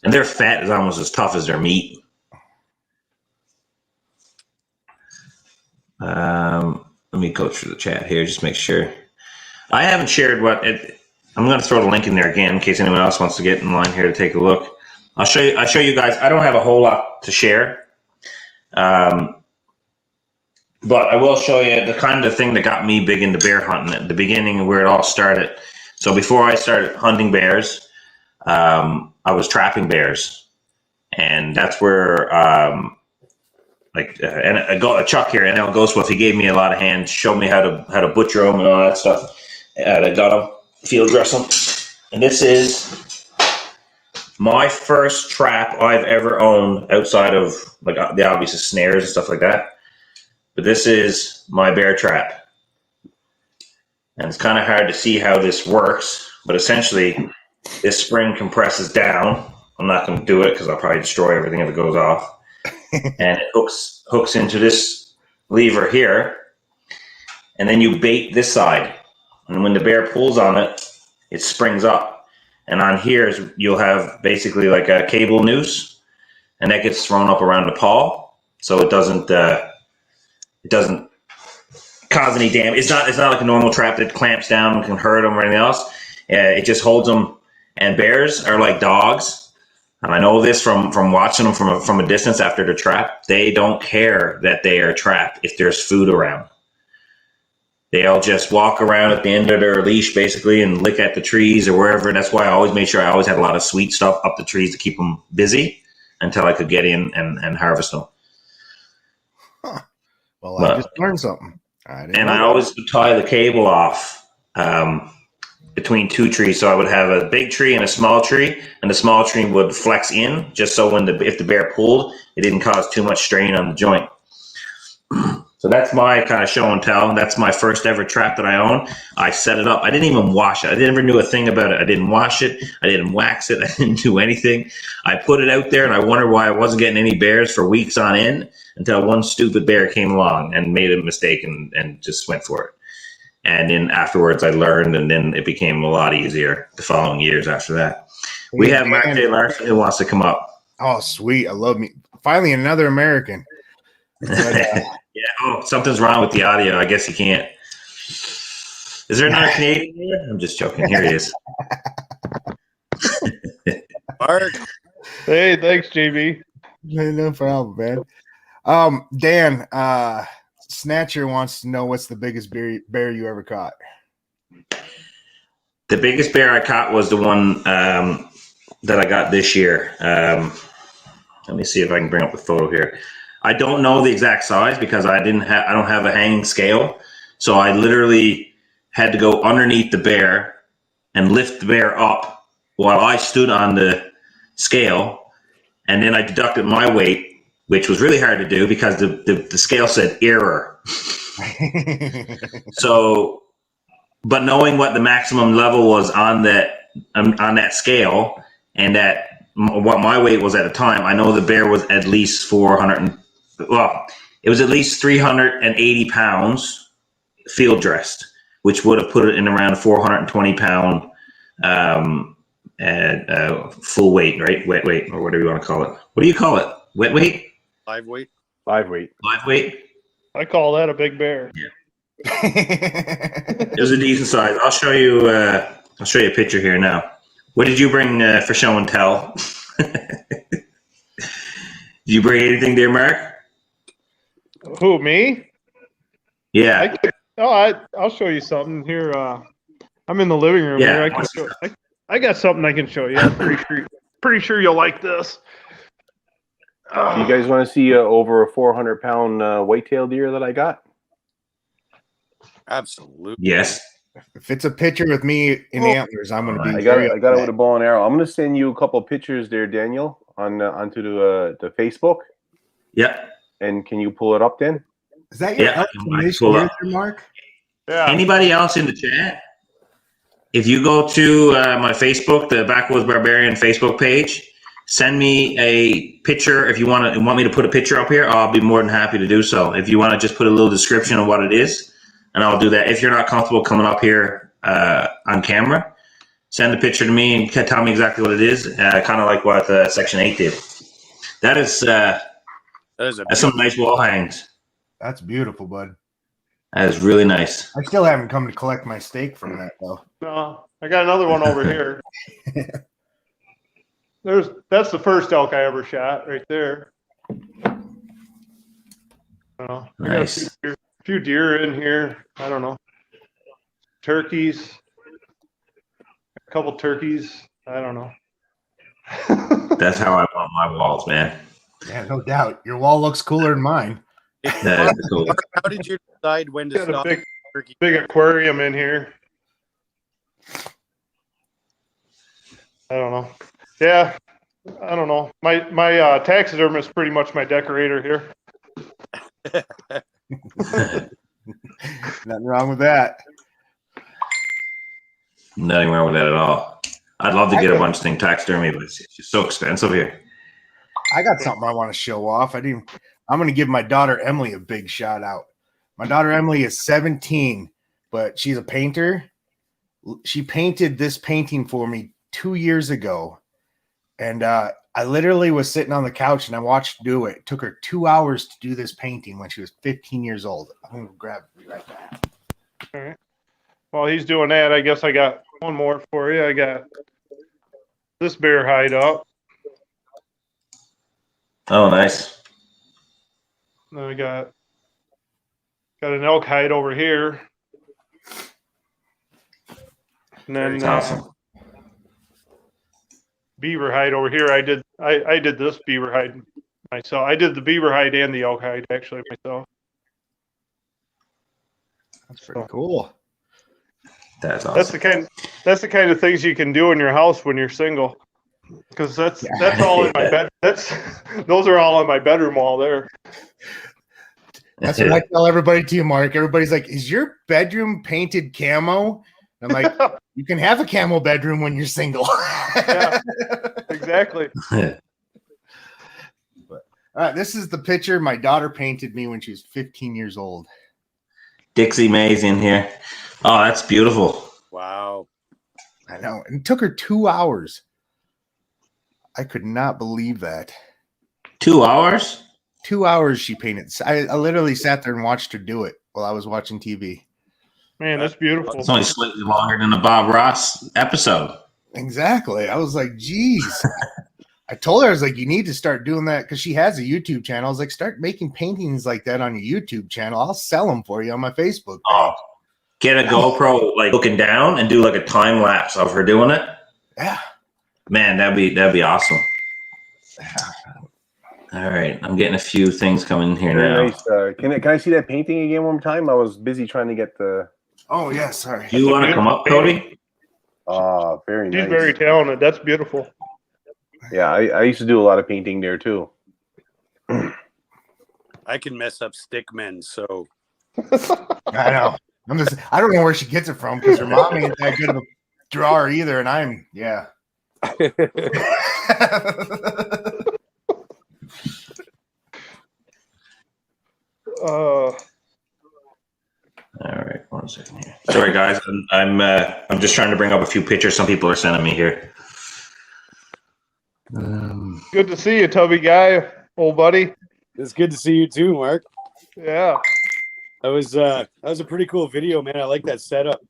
And their fat is almost as tough as their meat. Let me go through the chat here, just make sure. I haven't shared I'm going to throw the link in there again in case anyone else wants to get in line here to take a look. I'll show you guys. I don't have a whole lot to share, but I will show you the kind of thing that got me big into bear hunting at the beginning and where it all started. So before I started hunting bears, I was trapping bears, and that's where Chuck here, NL Ghostwolf, he gave me a lot of hands, showed me how to butcher them and all that stuff. I got them, field dress them, and this is my first trap I've ever owned outside of like the obvious snares and stuff like that. But this is my bear trap, and it's kind of hard to see how this works. But essentially, this spring compresses down. I'm not going to do it because I'll probably destroy everything if it goes off. And it hooks into this lever here, and then you bait this side, and when the bear pulls on it, it springs up, and on here you'll have basically like a cable noose, and that gets thrown up around the paw, so it doesn't cause any damage. It's not like a normal trap that clamps down and can hurt them or anything else. It just holds them. And bears are like dogs, and I know this from watching them from a distance after they're trapped. They don't care that they are trapped if there's food around. They'll just walk around at the end of their leash basically and lick at the trees or wherever. And that's why I always made sure I always had a lot of sweet stuff up the trees to keep them busy until I could get in and harvest them. Huh. Well, I just learned something. I always would tie the cable off between two trees. So I would have a big tree and a small tree, and the small tree would flex in just so if the bear pulled, it didn't cause too much strain on the joint. So that's my kind of show and tell. That's my first ever trap that I own. I set it up. I didn't even wash it. I never knew a thing about it. I didn't wash it. I didn't wax it. I didn't do anything. I put it out there, and I wondered why I wasn't getting any bears for weeks on end until one stupid bear came along and made a mistake and just went for it. And then afterwards I learned, and then it became a lot easier the following years after that. We have Mark J. Larson who wants to come up. Oh, sweet. I love me. Finally, another American. But, yeah. Oh, something's wrong with the audio. I guess he can't. Is there another Canadian here? I'm just joking. Here he is. Mark. Hey, thanks, JB. no problem, man. Dan, Snatcher wants to know what's the biggest bear you ever caught. The biggest bear I caught was the one that I got this year. Let me see if I can bring up the photo here. I don't know the exact size because I don't have a hanging scale. So I literally had to go underneath the bear and lift the bear up while I stood on the scale. And then I deducted my weight, which was really hard to do because the scale said error. So, but knowing what the maximum level was on that scale and that what my weight was at the time, I know the bear was at least it was at least 380 pounds field dressed, which would have put it in around 420 pound full weight, right? Wet weight, or whatever you want to call it. What do you call it? Wet weight? Live weight. Live weight. Live weight? I call that a big bear. Yeah. It was a decent size. I'll show you a picture here now. What did you bring for show and tell? Did you bring anything there, Mark? Who, me? Yeah. I'll show you something here. I'm in the living room Yeah. here. I got something I can show you. I'm pretty sure you'll like this. You guys want to see over a 400-pound whitetail deer that I got? Absolutely. Yes. If it's a picture with me in antlers, I'm going to be. I got it with a bow and arrow. I'm going to send you a couple of pictures there, Daniel, onto the Facebook. Yep. And can you pull it up then? Is that your Yeah, exclamation pull here, up. Mark? Yeah. Anybody else in the chat? If you go to my Facebook, the Backwoods Barbarian Facebook page, send me a picture. If you want me to put a picture up here, I'll be more than happy to do so. If you want to just put a little description of what it is, and I'll do that. If you're not comfortable coming up here on camera, send the picture to me and tell me exactly what it is, kind of like what Section 8 did. That's some nice wall hangs. That's beautiful, bud. That is really nice. I still haven't come to collect my steak from that, though. No, I got another one over here. That's the first elk I ever shot right there. I got Nice. a few deer in here. I don't know. Turkeys. A couple turkeys. I don't know. That's how I want my walls, man. Yeah, no doubt. Your wall looks cooler than mine. That is cool. Mark, how did you decide when to Got a stop big, turkey? big aquarium in here. I don't know. Yeah, I don't know. My taxidermist is pretty much my decorator here. Nothing wrong with that. Nothing wrong with that at all. I'd love to get a bunch of things taxidermy, but it's just so expensive here. I got something I want to show off. I'm going to give my daughter Emily a big shout out. My daughter Emily is 17, but she's a painter. She painted this painting for me 2 years ago, and I literally was sitting on the couch and I watched her do it. It took her 2 hours to do this painting when she was 15 years old. I'm gonna grab it right back. All right. While he's doing that, I guess I got one more for you. I got this bear hide up. Oh, nice. Then I got an elk hide over here. And then That's awesome. beaver hide over here. I did this beaver hide myself. I did the beaver hide and the elk hide actually myself. That's pretty cool. That's awesome. That's the kind of things you can do in your house when you're single. Because that's all in my bed. Those are all on my bedroom wall there. That's what I tell everybody to you, Mark. Everybody's like, "Is your bedroom painted camo?" I'm like, "You can have a camo bedroom when you're single." Yeah, exactly. This is the picture my daughter painted me when she was 15 years old. Dixie May's in here. Oh, that's beautiful. Wow. I know. And it took her 2 hours. I could not believe that. 2 hours? 2 hours she painted. I literally sat there and watched her do it while I was watching TV. Man, that's beautiful. It's only slightly longer than the Bob Ross episode. Exactly. I was like, geez. I told her, I was like, you need to start doing that because she has a YouTube channel. I was like, start making paintings like that on your YouTube channel. I'll sell them for you on my Facebook page. Oh, get a GoPro like looking down and do like a time lapse of her doing it. Yeah. Man, that'd be awesome. All right, I'm getting a few things coming in here Very now. nice. Can I see that painting again one more time? I was busy trying to get the. Oh, yeah. Sorry. Do you want to come up, Cody? Very nice. She's very talented. That's beautiful. Yeah, I used to do a lot of painting there too. I can mess up stick men, so I know. I don't know where she gets it from because her mom ain't that good of a drawer either. And I'm, yeah. All right, 1 second here. Sorry, guys. I'm just trying to bring up a few pictures some people are sending me here. Good to see you, Tubby guy, old buddy. It's good to see you too, Mark. Yeah. That was a pretty cool video, man. I like that setup.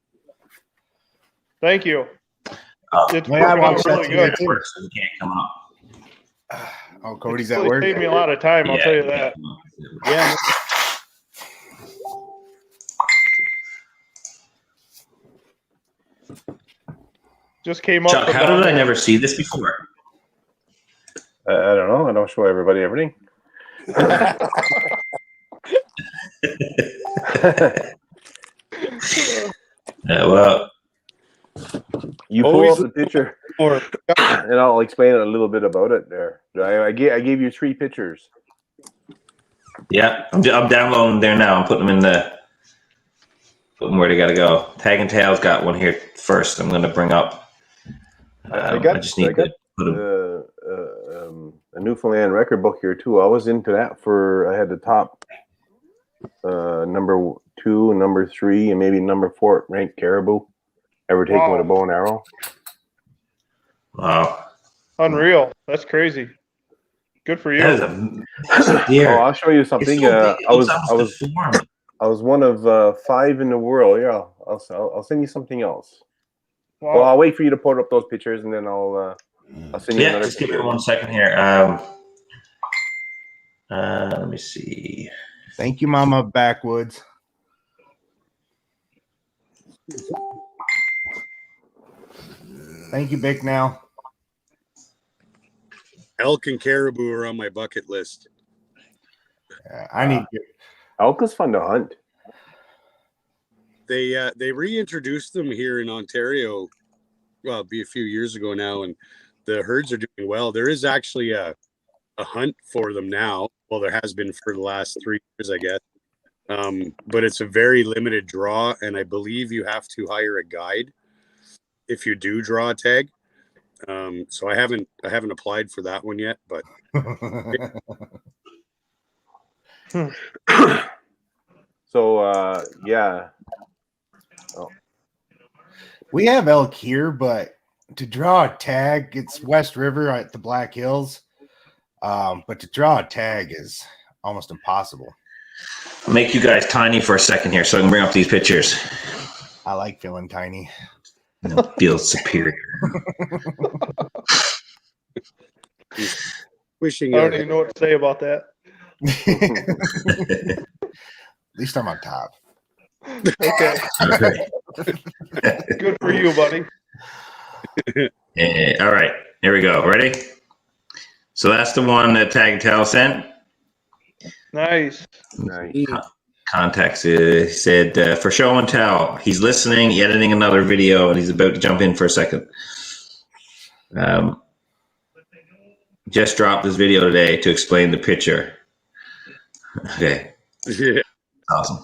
Thank you. It's Yeah, I working watched out that really too. good. So we can't come up. Oh, Cody's It's at really work. saved me a lot of time, I'll tell you that. Yeah. Just came up. Chuck, how did I never see this before? I don't know. I don't show everybody everything. Well, You pull Always- up the picture, Or and I'll explain a little bit about it. There, I gave you 3 pictures. yeah, I'm downloading there now. I'm putting them put them where they got to go. Tag and Tail's got one here first. I'm going to bring up. I just need to put them. A Newfoundland record book here too. I was into that I had the top number 2, number 3, and maybe number 4 ranked caribou ever taken with a bow and arrow. Wow. Unreal. That's crazy. Good for you. That is that's a deer. Oh, I'll show you something. It's so big, I was one of 5 in the world. Yeah, I'll send you something else. Wow. Well, I'll wait for you to put up those pictures, and then I'll send you Yeah, another just give me picture. 1 second here. Let me see. Thank you, Mama Backwoods. Thank you, Bick. Now. elk and caribou are on my bucket list. I need. Elk is fun to hunt. They reintroduced them here in Ontario. Well, it'll be a few years ago now, and the herds are doing well. There is actually a hunt for them now. Well, there has been for the last 3 years, I guess. But it's a very limited draw, and I believe you have to hire a guide if you do draw a tag. So I haven't applied for that one yet, but So yeah. We have elk here, but to draw a tag, it's West River at the Black Hills. But to draw a tag is almost impossible. I'll make you guys tiny for a second here so I can bring up these pictures. I like feeling tiny. It feels superior. Wishing I don't even know what to say about that. At least I'm on top. Okay, good for you, buddy. All right, here we go. Ready? So that's the one that Tag and Tell sent. Nice. Nice. Context said for show and tell. He's listening, editing another video, and he's about to jump in for a second. Just dropped this video today to explain the picture. Okay. Yeah. Awesome.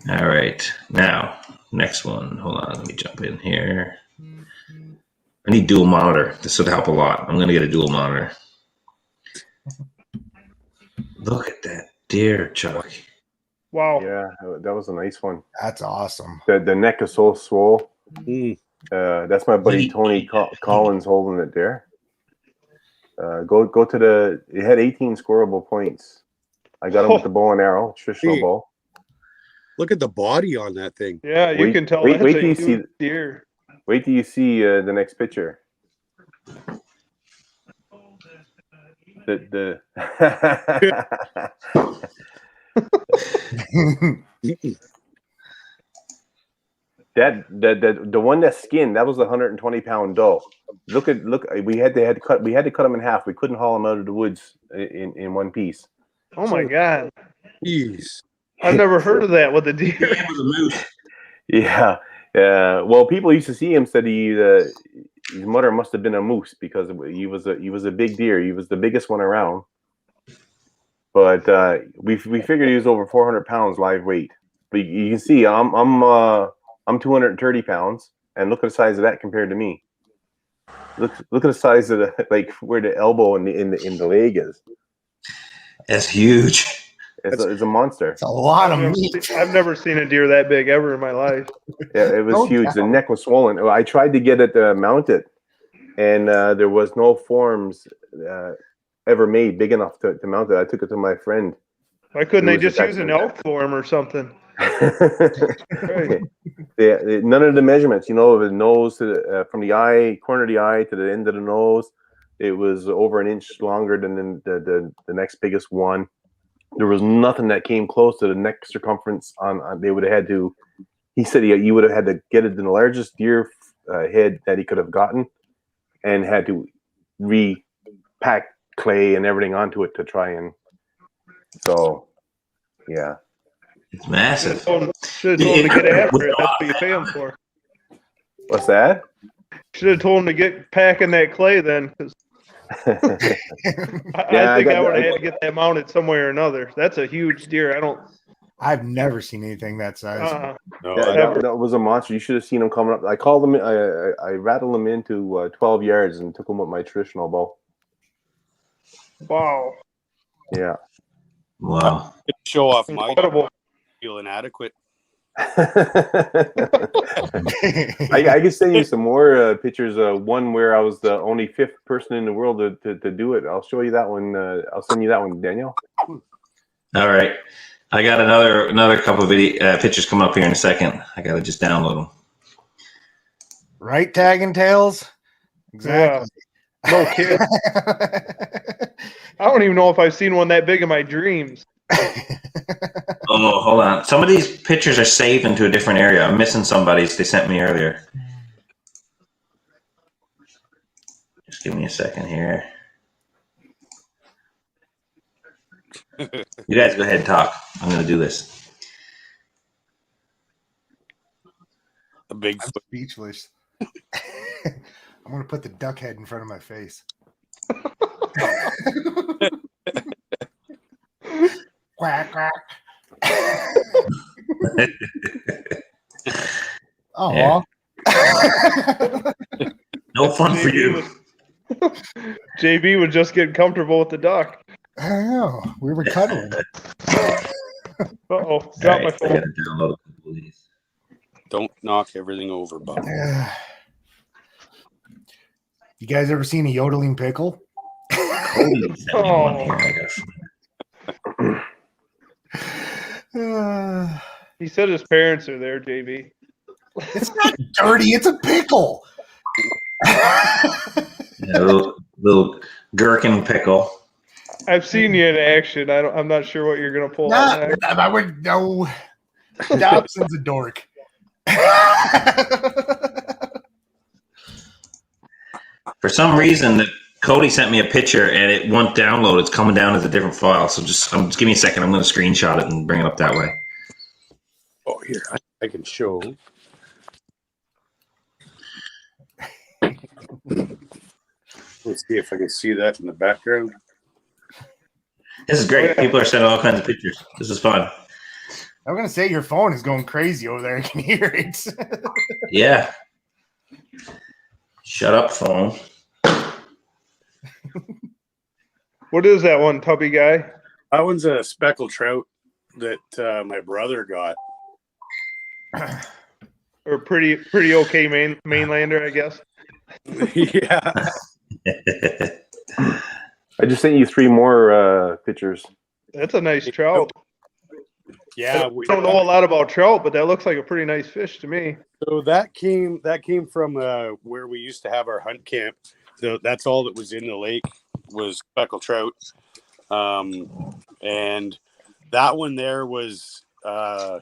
All right. Now, next one. Hold on. Let me jump in here. I need dual monitor. This would help a lot. I'm going to get a dual monitor. Look at that deer, Chuck. Wow. Yeah, that was a nice one. That's awesome. The neck is so swole. Mm. That's my buddy Tony Collins holding it there. Go to the. It had 18 scoreable points. I got him with the bow and arrow, traditional bow. Look at the body on that thing. Yeah, you can tell that's wait a till you huge see deer. Wait till you see the next picture. The the one that skinned, that was a 120-pound doe. Look, we had to cut him in half. We couldn't haul him out of the woods in one piece. Oh my God. Jeez. I've never heard of that with a deer. Yeah. Well, people used to see him said his mother must have been a moose because he was a big deer. He was the biggest one around. But we figured he was over 400 pounds live weight. But you can see I'm 230 pounds, and look at the size of that compared to me. Look at the size of where the elbow in the leg is. That's huge. It's a monster. It's a lot of meat. I've never seen a deer that big ever in my life. Yeah, it was No huge. doubt. The neck was swollen. I tried to get it mounted, and there was no forms ever made big enough to mount it. I took it to my friend. Why couldn't they It was just use an elk form or something? Right. Yeah, none of the measurements, the nose to from the eye, corner of the eye to the end of the nose, it was over an inch longer than the next biggest one. There was nothing that came close to the neck circumference. They would have had to. He said you would have had to get it in the largest deer head that he could have gotten, and had to repack clay and everything onto it to try and. So, yeah. It's massive. Should have told him to get after it. That's what you pay him for. What's that? Should have told him to get packing that clay then. 'Cause I think I would have had to get that mounted some way or another. That's a huge deer. I've never seen anything that size. No, That was a monster. You should have seen him coming up. I called him. I rattled him into 12 yards and took him with my traditional bow. Wow. Yeah. Wow. show off my Incredible. feel inadequate. I can send you some more pictures. One where I was the only fifth person in the world to do it. I'll show you that one. I'll send you that one, Daniel. All right. I got another couple of pictures coming up here in a second. I got to just download them. Right, Tag and Tails? Exactly. Yeah. No kid. I don't even know if I've seen one that big in my dreams. Oh, hold on. Some of these pictures are saved into a different area. I'm missing somebody's they sent me earlier. Just give me a second here. You guys go ahead and talk. I'm going to do this. A big I'm speechless. I'm going to put the duck head in front of my face. Quack, quack. Oh, Yeah. No fun for you. JB was just getting comfortable with the duck. I don't know. We were cuddling. Uh-oh. Drop my I phone. got to download a couple of these. Don't knock everything over, Bob. You guys ever seen a yodeling pickle? Cody sent me one here, I guess. He said his parents are there, JB. It's not dirty. It's a pickle. Yeah, little gherkin pickle. I've seen you in action. I'm not sure what you're gonna pull out next. I would no. Dobson's a dork. For some reason, Cody sent me a picture and it won't download. It's coming down as a different file. So just give me a second. I'm going to screenshot it and bring it up that way. Oh, here I can show. Let's see if I can see that in the background. This is great. People are sending all kinds of pictures. This is fun. I'm gonna say your phone is going crazy over there. I can hear it. Yeah. Shut up, phone. What is that one, tubby guy? That one's a speckled trout that my brother got. Or pretty okay mainlander, I guess. Yeah. I just sent you 3 more pictures. That's a nice trout. Yeah, I don't know a lot about trout, but that looks like a pretty nice fish to me. So that came from where we used to have our hunt camp. So that's all that was in the lake was speckled trout, and that one there was a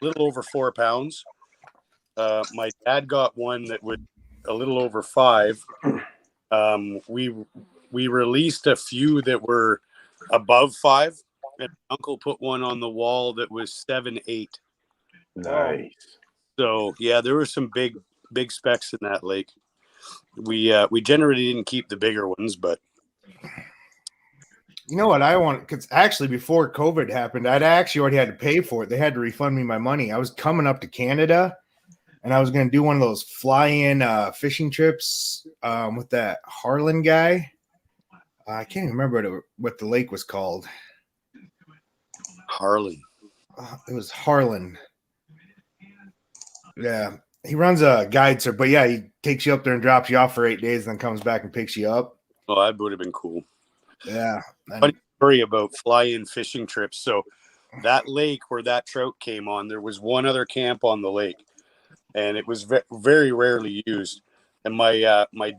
little over 4 pounds. My dad got one that was a little over 5. We released a few that were above 5. And Uncle put one on the wall that was 7, 8. Nice. So yeah, there were some big specks in that lake. We generally didn't keep the bigger ones, but You know what I want? Because actually, before COVID happened, I'd actually already had to pay for it. They had to refund me my money. I was coming up to Canada, and I was going to do one of those fly-in fishing trips with that Harlan guy. I can't even remember what the lake was called. Harley. It was Harlan. Yeah, he runs a guide, sir. But yeah, he takes you up there and drops you off for 8 days, and then comes back and picks you up. Oh, that would have been cool. Yeah. Funny story about fly-in fishing trips. So that lake where that trout came on, there was one other camp on the lake, and it was very rarely used. And my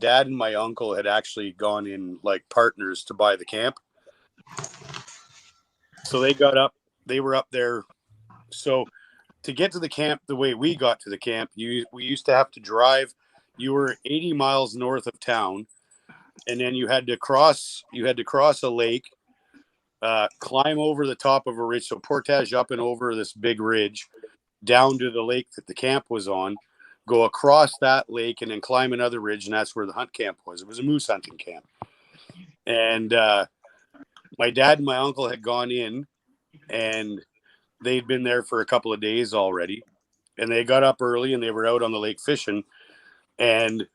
dad and my uncle had actually gone in like partners to buy the camp. So they were up there. So to get to the camp, the way we got to the camp, we used to have to drive. You were 80 miles north of town, and then you had to cross a lake, climb over the top of a ridge. So portage up and over this big ridge down to the lake that the camp was on, go across that lake, and then climb another ridge, and that's where the hunt camp was. It was a moose hunting camp. And my dad and my uncle had gone in, and they'd been there for a couple of days already, and they got up early and they were out on the lake fishing, and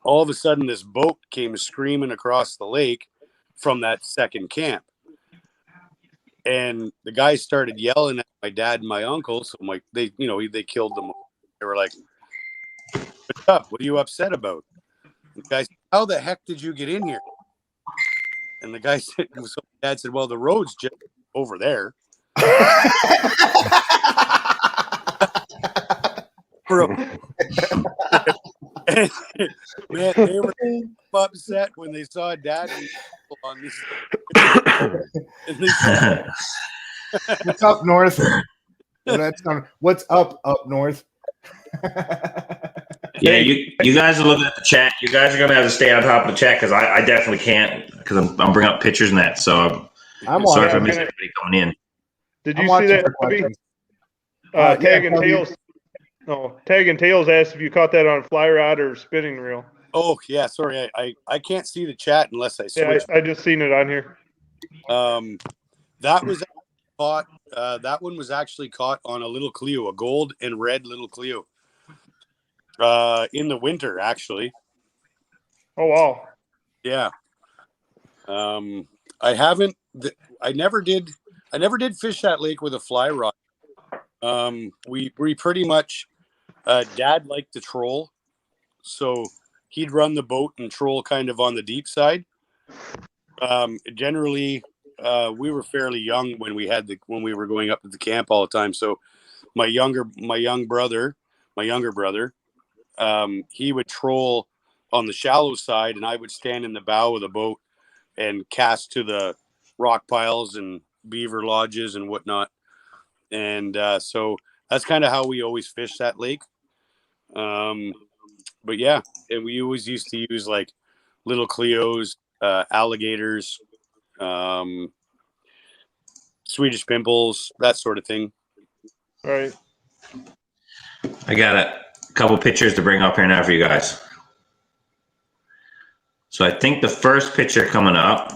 all of a sudden this boat came screaming across the lake from that second camp, and the guys started yelling at my dad and my uncle. So they killed them. They were like, "What's up? What are you upset about?" And the guy said, "How the heck did you get in here?" And the guy said, so Dad said, "Well, the road's just over there." Man, they were upset when they saw Dad on this. What's up north? What's up north? Yeah, you guys are looking at the chat. You guys are going to have to stay on top of the chat because I definitely can't because I'm bringing up pictures and that. So I'm sorry if I missed anybody coming in. Did you see that, Bobby? Tag and Tails. No, Tag and Tails asked if you caught that on fly rod or spinning reel. Oh yeah, sorry, I can't see the chat unless I switch. Yeah, I just seen it on here. That was caught. That one was actually caught on a little Clio, a gold and red little Clio. In the winter, actually. Oh wow. Yeah. I never did fish that lake with a fly rod. We pretty much, Dad liked to troll. So he'd run the boat and troll kind of on the deep side. Generally, we were fairly young when we were going up to the camp all the time. So my younger brother, he would troll on the shallow side, and I would stand in the bow of the boat and cast to the rock piles and beaver lodges and whatnot. And so that's kind of how we always fish that lake. But yeah, and we always used to use like little Cleos, alligators, Swedish pimples, that sort of thing. Right. I got a couple pictures to bring up here now for you guys. So I think the first picture coming up.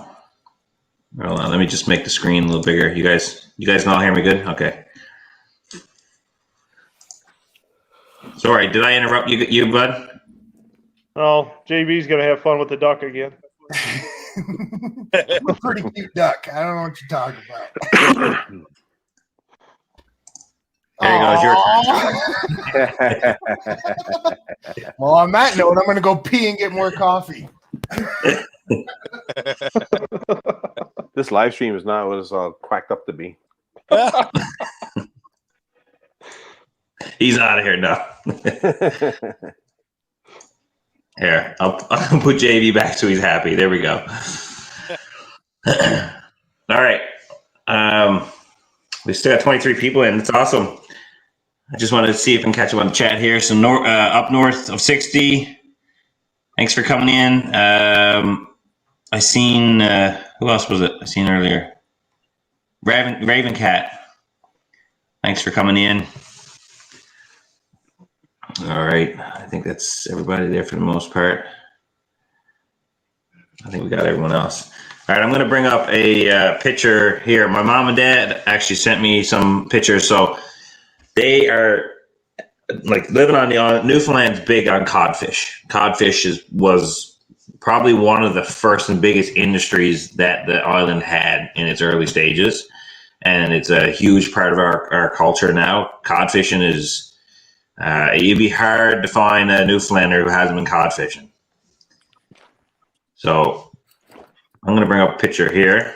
Hold on, let me just make the screen a little bigger. You guys can all hear me good? Okay. Sorry, did I interrupt you, bud? Oh, JB's gonna have fun with the duck again. A pretty cute duck. I don't know what you're talking about. There you go. It's your turn. Well, on that note, I'm going to go pee and get more coffee. This live stream is not what it's cracked up to be. He's out of here now. Here, I'll put JB back so he's happy. There we go. All right. We still got 23 people in. It's awesome. I just wanted to see if I can catch up on the chat here. So up north of 60. Thanks for coming in. I seen, who else was it? I seen earlier. Raven Cat. Thanks for coming in. All right. I think that's everybody there for the most part. I think we got everyone else. All right. I'm going to bring up a picture here. My mom and dad actually sent me some pictures. So they are like living on the island. Newfoundland's big on codfish. Codfish was probably one of the first and biggest industries that the island had in its early stages. And it's a huge part of our culture now. Codfishing is, it'd be hard to find a Newfoundlander who hasn't been codfishing. So I'm going to bring up a picture here.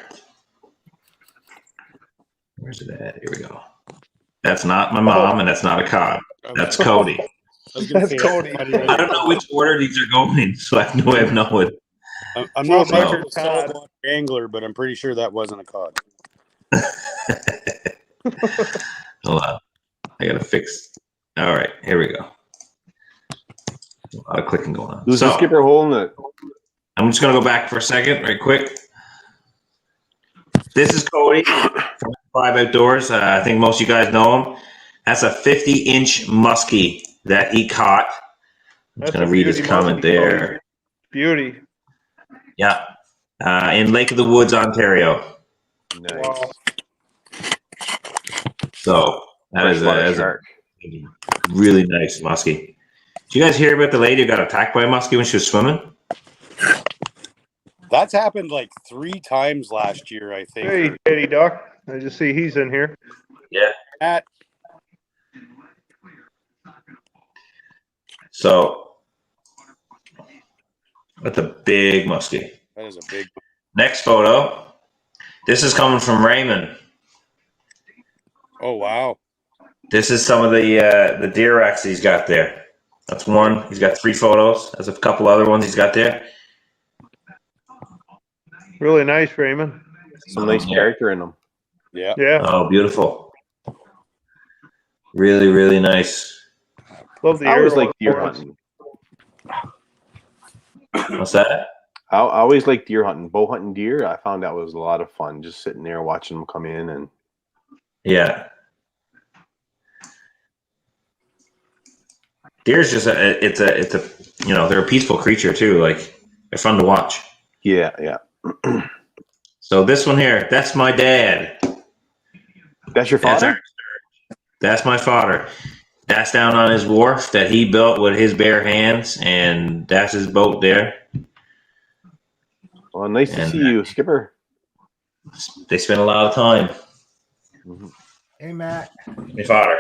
Where's it at? Here we go. That's not my mom, and that's not a cod. That's Cody. That's Cody. I don't know which order these are going, so I have no way of knowing. I'm not So- much of a saltwater angler, but I'm pretty sure that wasn't a cod. Hold on. I got to fix. All right, here we go. A lot of clicking going on. Who's the skipper holding it? I'm just going to go back for a second, right quick. This is Cody from Five Outdoors. I think most of you guys know him. That's a 50-inch muskie that he caught. I'm just going to read his comment there. Beauty. Yeah. In Lake of the Woods, Ontario. Nice. Wow. So that is Freshwater a shark. really nice muskie. Did you guys hear about the lady who got attacked by a muskie when she was swimming? That's happened like 3 times last year, I think. Hey, Eddie Duck. I just see he's in here. Yeah. Matt, So that's a big muskie. that is a big. Next photo. This is coming from Raymond. Oh wow! This is some of the deer racks he's got there. That's one. He's got 3 photos. There's a couple other ones he's got there. Really nice, Raymond. Some nice character in them. Yeah. Yeah. Oh, beautiful. Really, really nice. Love the I always arrow like deer photos. hunting. What's that? I always like deer hunting. Bow hunting deer, I found that was a lot of fun. Just sitting there watching them come in and Yeah. Deer's just it's a they're a peaceful creature too. Like they're fun to watch. yeah. So this one here, that's my dad. That's your That's, father? that's my father. That's down on his wharf that he built with his bare hands, and that's his boat there. Well, nice to And- see you, Skipper. They spend a lot of time. Hey, Matt. My father.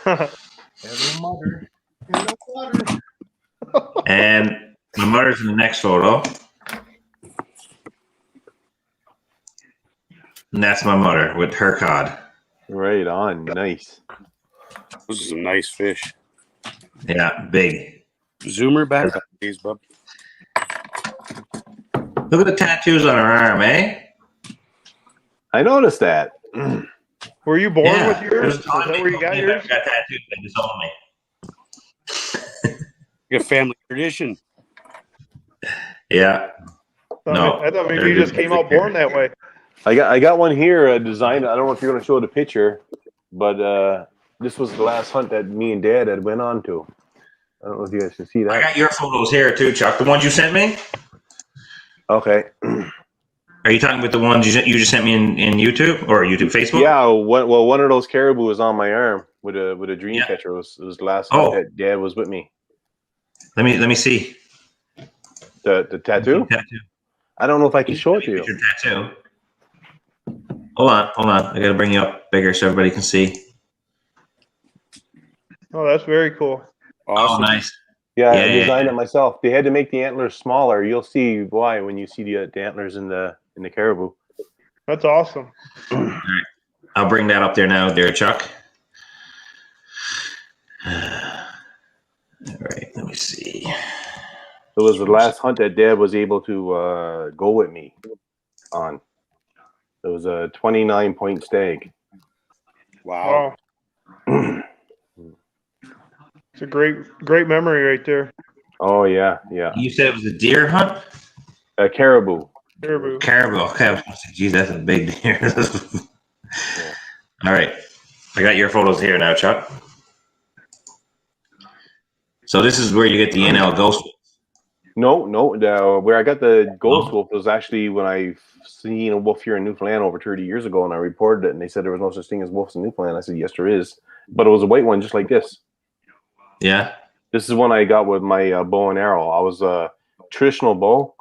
Hello, mother. Hello, mother. And my mother's in the next photo. And that's my mother with her cod. Right on. Nice. Those are some nice fish. Yeah, big. Zoomer back up, please, bub. Look at the tattoos on her arm, eh? I noticed that. Were you born with yours? There's Is that where you got yours? got tattoos. They just told me. Like a family tradition. Yeah. No, I thought maybe they're you just good came out born that way. I got one here designed. I don't know if you're going to show the picture, but this was the last hunt that me and Dad had went on to. I don't know if you guys can see I that. got your photos here too, Chuck. The ones you sent me? Okay. Are you talking about the ones you just sent me in YouTube or YouTube, Facebook? Yeah. One of those caribou was on my arm with a dream catcher. It was the last hunt that Dad was with me. Let me see. The tattoo? I don't know if I can show it to you. Your tattoo. Hold on. I gotta bring you up bigger so everybody can see. Oh, that's very cool. Awesome. Oh, nice. Yeah, I designed it myself. They had to make the antlers smaller. You'll see why when you see the antlers in the caribou. That's awesome. All right. I'll bring that up there now, there, Chuck. All right, let me see. It was the last hunt that Dad was able to go with me on. It was a 29-point stag. Wow. It's a great memory right there. Oh yeah. You said it was a deer hunt? A caribou. Caribou. Okay, I was gonna say, geez, that's a big deer. All right, I got your photos here now, Chuck. So this is where you get the NL Ghost. No. Where I got the ghost wolf was actually when I seen a wolf here in Newfoundland over 30 years ago, and I reported it, and they said there was no such thing as wolves in Newfoundland. I said, yes, there is, but it was a white one, just like this. Yeah. This is one I got with my bow and arrow. I was a traditional bow.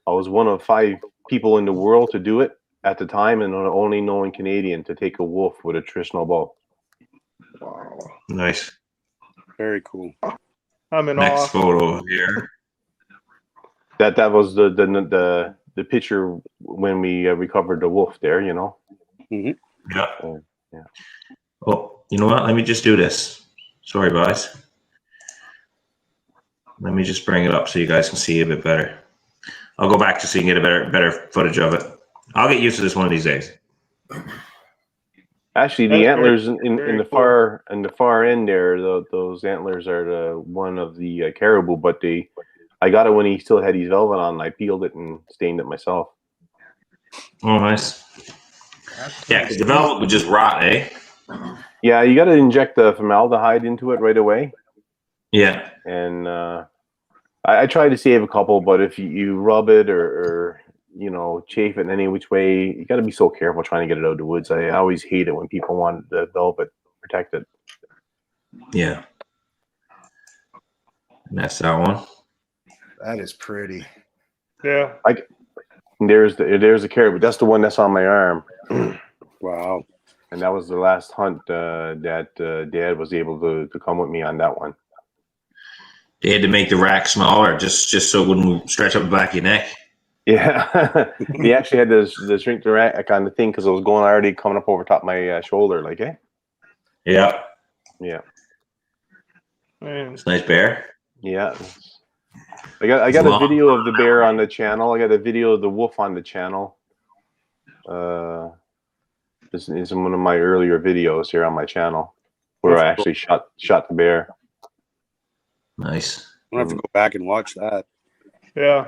I was one of 5 people in the world to do it at the time, and the only known Canadian to take a wolf with a traditional bow. Wow. Nice. Very cool. I'm in Next awe. photo here. That was the picture when we recovered the wolf there, you know. Yeah. Yeah. Oh, you know what? Let me just do this. Sorry, guys. Let me just bring it up so you guys can see a bit better. I'll go back just so you can get a better footage of it. I'll get used to this one of these days. Actually, the That's antlers very in the cool. far end there, those antlers are the one of the caribou, but I got it when he still had his velvet on. I peeled it and stained it myself. Oh, nice. Yeah, because the velvet would just rot, eh? Yeah, you got to inject the formaldehyde into it right away. Yeah. And I tried to save a couple, but if you rub it or you know, chafe it in any which way, you got to be so careful trying to get it out of the woods. I always hate it when people want the velvet protected. Yeah. And that's that one. That is pretty. Yeah. There's the caribou. That's the one that's on my arm. Wow. And that was the last hunt that Dad was able to come with me on that one. They had to make the rack smaller just so it wouldn't stretch up the back of your neck. Yeah, he actually had to shrink the rack on the thing because it was already coming up over top of my shoulder, like, eh? Yeah. Yeah. Man. It's a nice bear. Yeah. I got a video of the bear on the channel. I got a video of the wolf on the channel. This is one of my earlier videos here on my channel where I actually shot the bear. Nice. I'll have to go back and watch that. Yeah.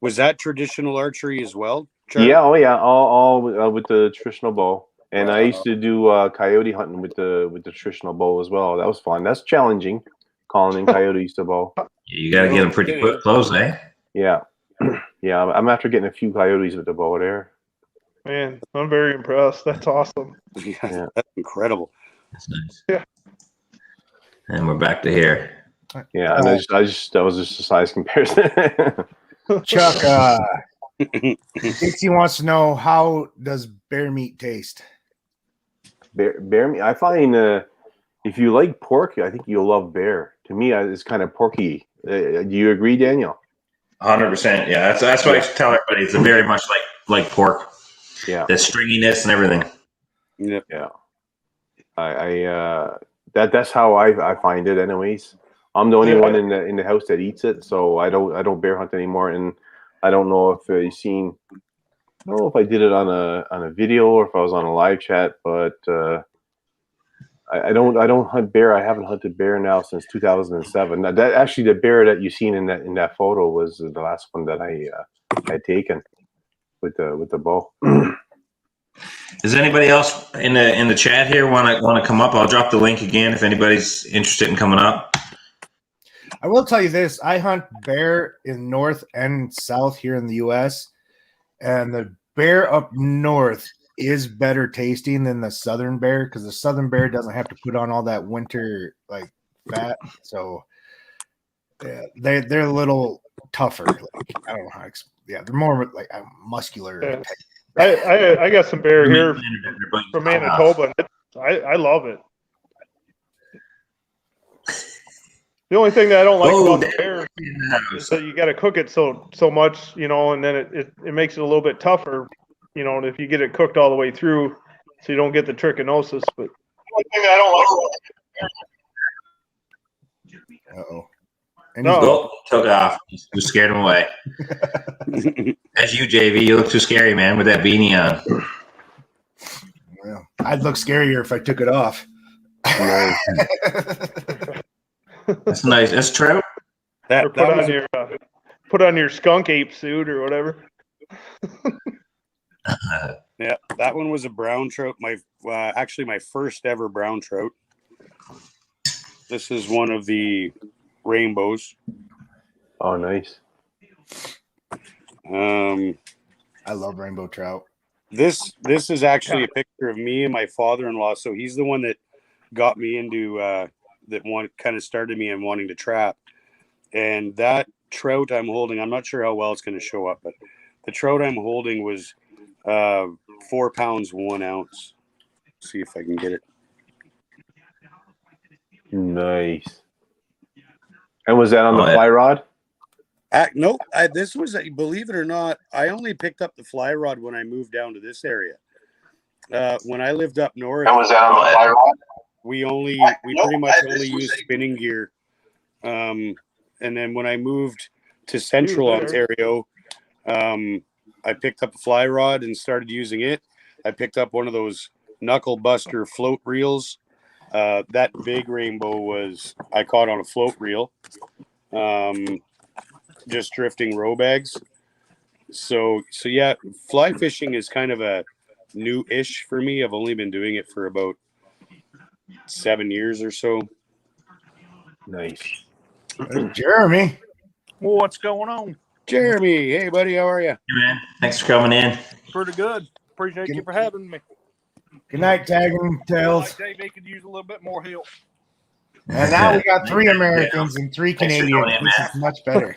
Was that traditional archery as well, Charlie? Yeah, oh yeah, all with the traditional bow. And I Wow. used to do coyote hunting with the traditional bow as well. That was fun. That's challenging, calling in coyotes to bow. You got to get them pretty close, eh? Yeah, yeah. I'm after getting a few coyotes with the bow there. Man, I'm very impressed. That's awesome. Yeah, that's incredible. That's nice. Yeah. And we're back to here. Yeah, and that was just a size comparison. Chuck, Dixie wants to know, how does bear meat taste? Bear meat. I find if you like pork, I think you'll love bear. To me, it's kind of porky. Do you agree, Daniel? 100%. Yeah, that's what I tell everybody. It's very much like pork. Yeah. The stringiness and everything. Yep. Yeah. That's how I find it anyways. I'm the only one in the house that eats it, so I don't bear hunt anymore. And I don't know if you've seen, I don't know if I did it on a video or if I was on a live chat, but I don't hunt bear. I haven't hunted bear now since 2007. That actually, the bear that you seen in that photo was the last one that I had taken with the bow. Does anybody else in the chat here want to come up? I'll drop the link again if anybody's interested in coming up. I will tell you this: I hunt bear in North and South here in the U.S., and the bear up north is better tasting than the southern bear because the southern bear doesn't have to put on all that winter like fat. So they're a little tougher. Like, I don't know how. They're more like muscular. Yeah. I got some bear here from Manitoba. I love it. The only thing that I don't like about the bear is that you got to cook it so much, and then it makes it a little bit tougher, and if you get it cooked all the way through, so you don't get the trichinosis. But the only thing that I don't like. Uh-oh. No, took off. You scared him away. That's you, JV. You look too scary, man, with that beanie on. Well, I'd look scarier if I took it off. That's nice. That's true. Or put on your skunk ape suit or whatever. Yeah, that one was a brown trout. Actually, my first ever brown trout. This is one of the rainbows. Oh, nice. I love rainbow trout. This is actually a picture of me and my father-in-law. So he's the one that got me into that one kind of started me in wanting to trap. And that trout I'm holding, I'm not sure how well it's going to show up, but the trout I'm holding was 4 pounds 1 ounce. See if I can get it. Nice. And was that on the fly rod? No, this was, believe it or not, I only picked up the fly rod when I moved down to this area. When I lived up north, And was that on the fly rod? we pretty much only used spinning gear. And then when I moved to central Ontario, I picked up a fly rod and started using it. I picked up one of those knuckle buster float reels. That big rainbow I caught on a float reel. Just drifting row bags. So yeah, fly fishing is kind of a new-ish for me. I've only been doing it for about 7 years or so. Nice. Jeremy. Well, what's going on? Jeremy, hey buddy, how are you? Hey, man. Thanks for coming in. Pretty good. Appreciate you for having me. Good night, Tagging Tails. Like JV could use a little bit more help. And now we got 3 Americans and 3 Thanks for Canadians. coming in, This man. is much better.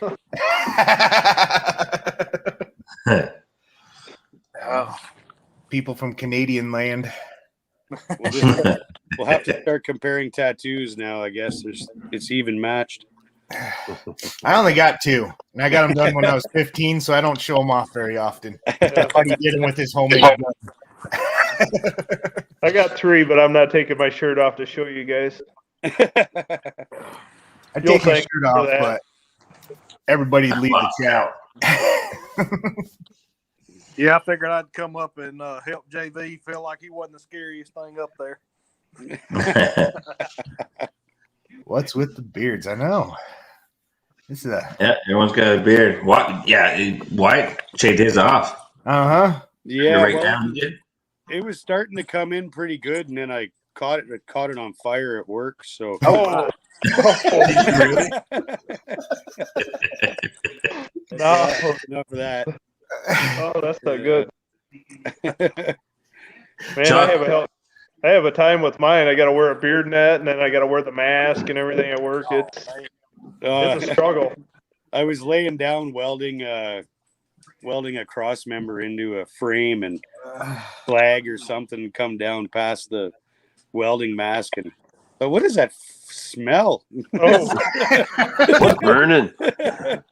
Oh, people from Canadian land. We'll have to start comparing tattoos now. I guess it's even matched. I only got 2, and I got them done when I was 15, so I don't show them off very often. Buddy did them with his homemade gun. I got 3, but I'm not taking my shirt off to show you guys. I take my shirt off, but everybody leave the chat. Yeah, I figured I'd come up and help JV feel like he wasn't the scariest thing up there. What's with the beards? I know. This is Yeah, everyone's got a beard. What? Yeah, White shaved his off. Uh-huh. Yeah, Right well, down. it was starting to come in pretty good, and then I caught it on fire at work. So Oh, no. enough of that. Oh, that's not good. Man, Chuck. I have a time with mine. I got to wear a beard net, and then I got to wear the mask and everything at work. It's a struggle. I was laying down welding a cross member into a frame, and flag or something come down past the welding mask, and What is that smell? Oh, What's burning? I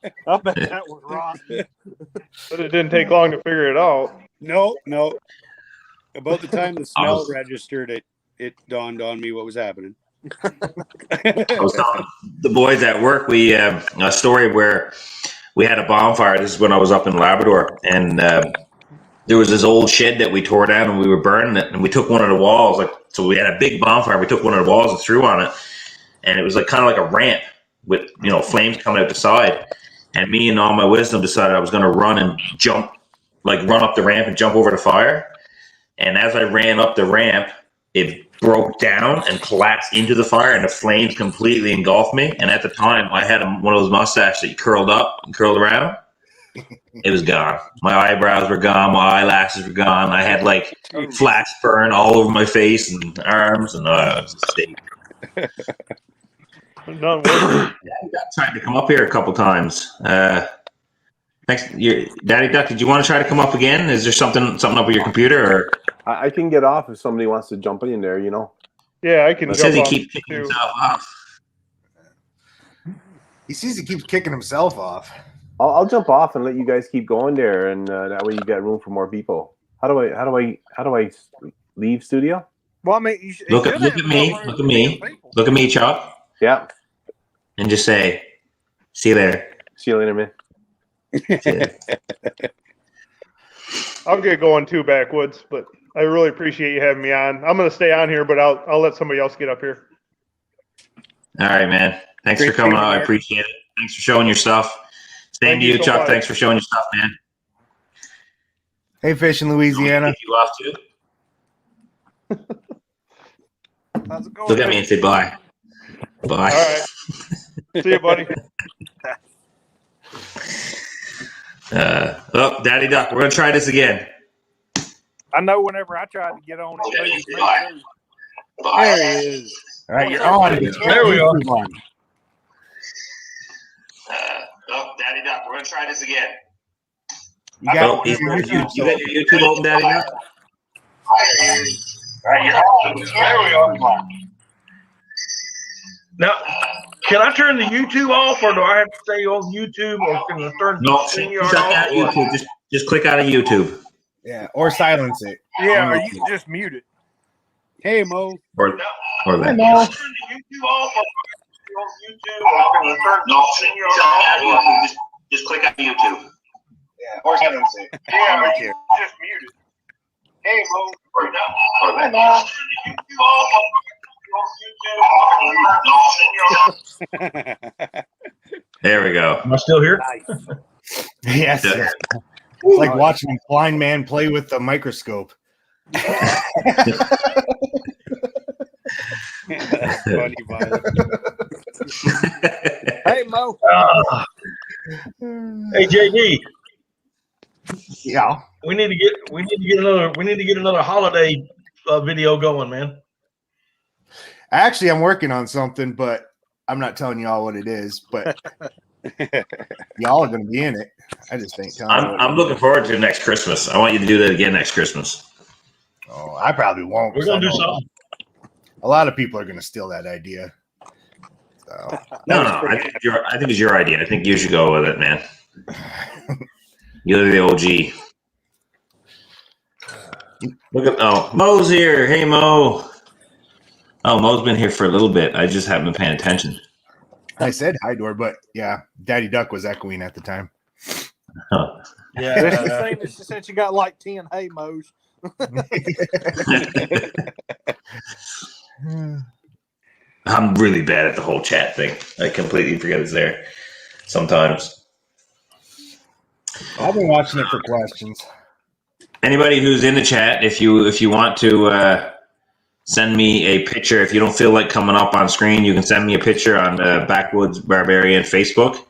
bet that was rotten. but it didn't take long to figure it out. No. About the time the smell was- registered, it dawned on me what was happening. I was telling the boys at work, we a story where we had a bonfire. This is when I was up in Labrador, and there was this old shed that we tore down, and we were burning it. And we took one of the walls, so we had a big bonfire. We took one of the walls and threw on it, and it was kind of like a ramp with flames coming out the side. And me and all my wisdom decided I was going to run and jump, run up the ramp and jump over the fire. And as I ran up the ramp, it broke down and collapsed into the fire, and the flames completely engulfed me. And at the time, I had one of those mustaches that you curled up and curled around. It was gone. My eyebrows were gone. My eyelashes were gone. I had flash burn all over my face and arms, and it was a state. None worse. Tried to come up here a couple times. Daddy Duck, did you want to try to come up again? Is there something up with your computer, or? I can get off if somebody wants to jump in there. Yeah, I can. It says he jump keeps on kicking too. himself off. He sees he keeps kicking himself off. I'll jump off and let you guys keep going there, and that way you got room for more people. How do I leave studio? Well, I mean, Look at me. Look at me. Look at me, Chuck, Yeah. and just say, "See you later." See you later, man. See you later. I'll get going too, Backwoods, but I really appreciate you having me on. I'm going to stay on here, but I'll let somebody else get up here. All right, man. Thanks Great for coming seeing you, on. I Mark. appreciate it. Thanks for showing your stuff. Same Thank to you you, so Chuck. much. Thanks for showing your stuff, man. Hey, fish in Louisiana. Kick you off too. How's it going? Look at me and say bye. Bye. All right. See you, buddy. Daddy Duck, we're gonna try this again. I know whenever I tried to get on it, moves me too. There he is. All right, you're on. There we are. Daddy Duck, we're gonna try this again. You got You got your YouTube open, Daddy Duck? There we are. Now, can I turn the YouTube off, or do I have to stay on YouTube, or can I turn No, StreamYard shut that off? YouTube. Just click out of YouTube. Yeah, or silence it. Yeah, or you can just mute it. Hey, Mo. Or Can that. I turn the YouTube off, or do I have to stay on YouTube, or can I turn No, StreamYard shut that off? YouTube. Just click out of YouTube. Yeah, or silence it. Yeah, or you can just mute it. Hey, Mo. Or that. Can I turn the YouTube off, or There we go. am I still here? Yes. Yeah. It's like watching a blind man play with the microscope. Funny, Violet. Hey, Mo. Hey, JD, Yeah. we need to get another holiday video going, man. Actually, I'm working on something, but I'm not telling y'all what it is. But y'all are going to be in it. I just ain't telling you. I'm looking forward to next Christmas. I want you to do that again next Christmas. Oh, I probably won't. We're gonna do something. A lot of people are going to steal that idea. So, No, I think it's your idea. I think you should go with it, man. You're the OG. Look at Mo's here. Hey, Mo. Oh, Mo's been here for a little bit. I just haven't been paying attention. I said hi to her, but yeah, Daddy Duck was echoing at the time. Huh. It's the same as since you got like 10 hey Mo's. I'm really bad at the whole chat thing. I completely forget it's there sometimes. I've been watching it for questions. Anybody who's in the chat, if you want to send me a picture, if you don't feel like coming up on screen, you can send me a picture on Backwoods Barbarian Facebook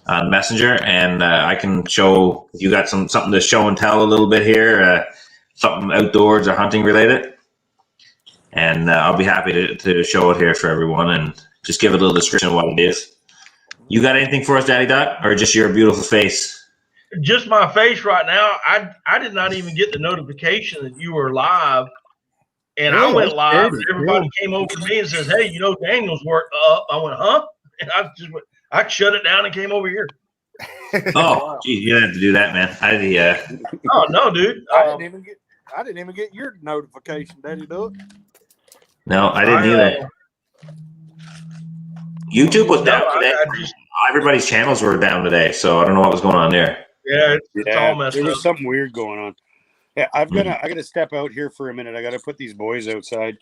on Messenger, and I can show if you got something to show and tell a little bit here, something outdoors or hunting related, and I'll be happy to show it here for everyone and just give it a little description of what it is. You got anything for us, Daddy Duck, or just your beautiful face? Just my face right now. I did not even get the notification that you were live And Really? I went live, There it and is. everybody came over to me and says, "Hey, Daniel's work up." I went, "Huh?" And I shut it down and came over here. Oh, geez, you didn't have to do that, man. Oh no, dude. I didn't even get your notification. Daddy, do it. No, I didn't either. YouTube was down today. Everybody's channels were down today, so I don't know what was going on there. Yeah, it's all messed there up. was something weird going on. Yeah, I gotta step out here for a minute. I gotta put these boys outside.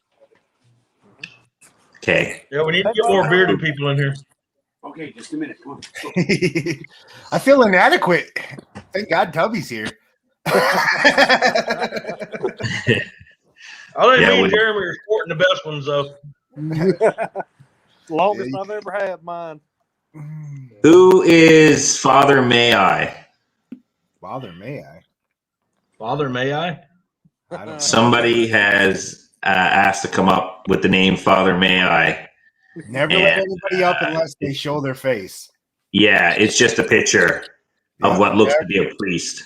Okay. Yeah, we need to get more bearded people in here. Okay, just a minute. Come on. I feel inadequate. Thank God Tubby's here. I think Yeah, me and we- Jeremy are sporting the best ones, though. Longest I've ever had mine. Who is Father May I? Father, may I? Father, may I? I don't know. Somebody has asked to come up with the name Father May I. Never let anybody up unless they show their face. Yeah, it's just a picture of what looks to be a priest.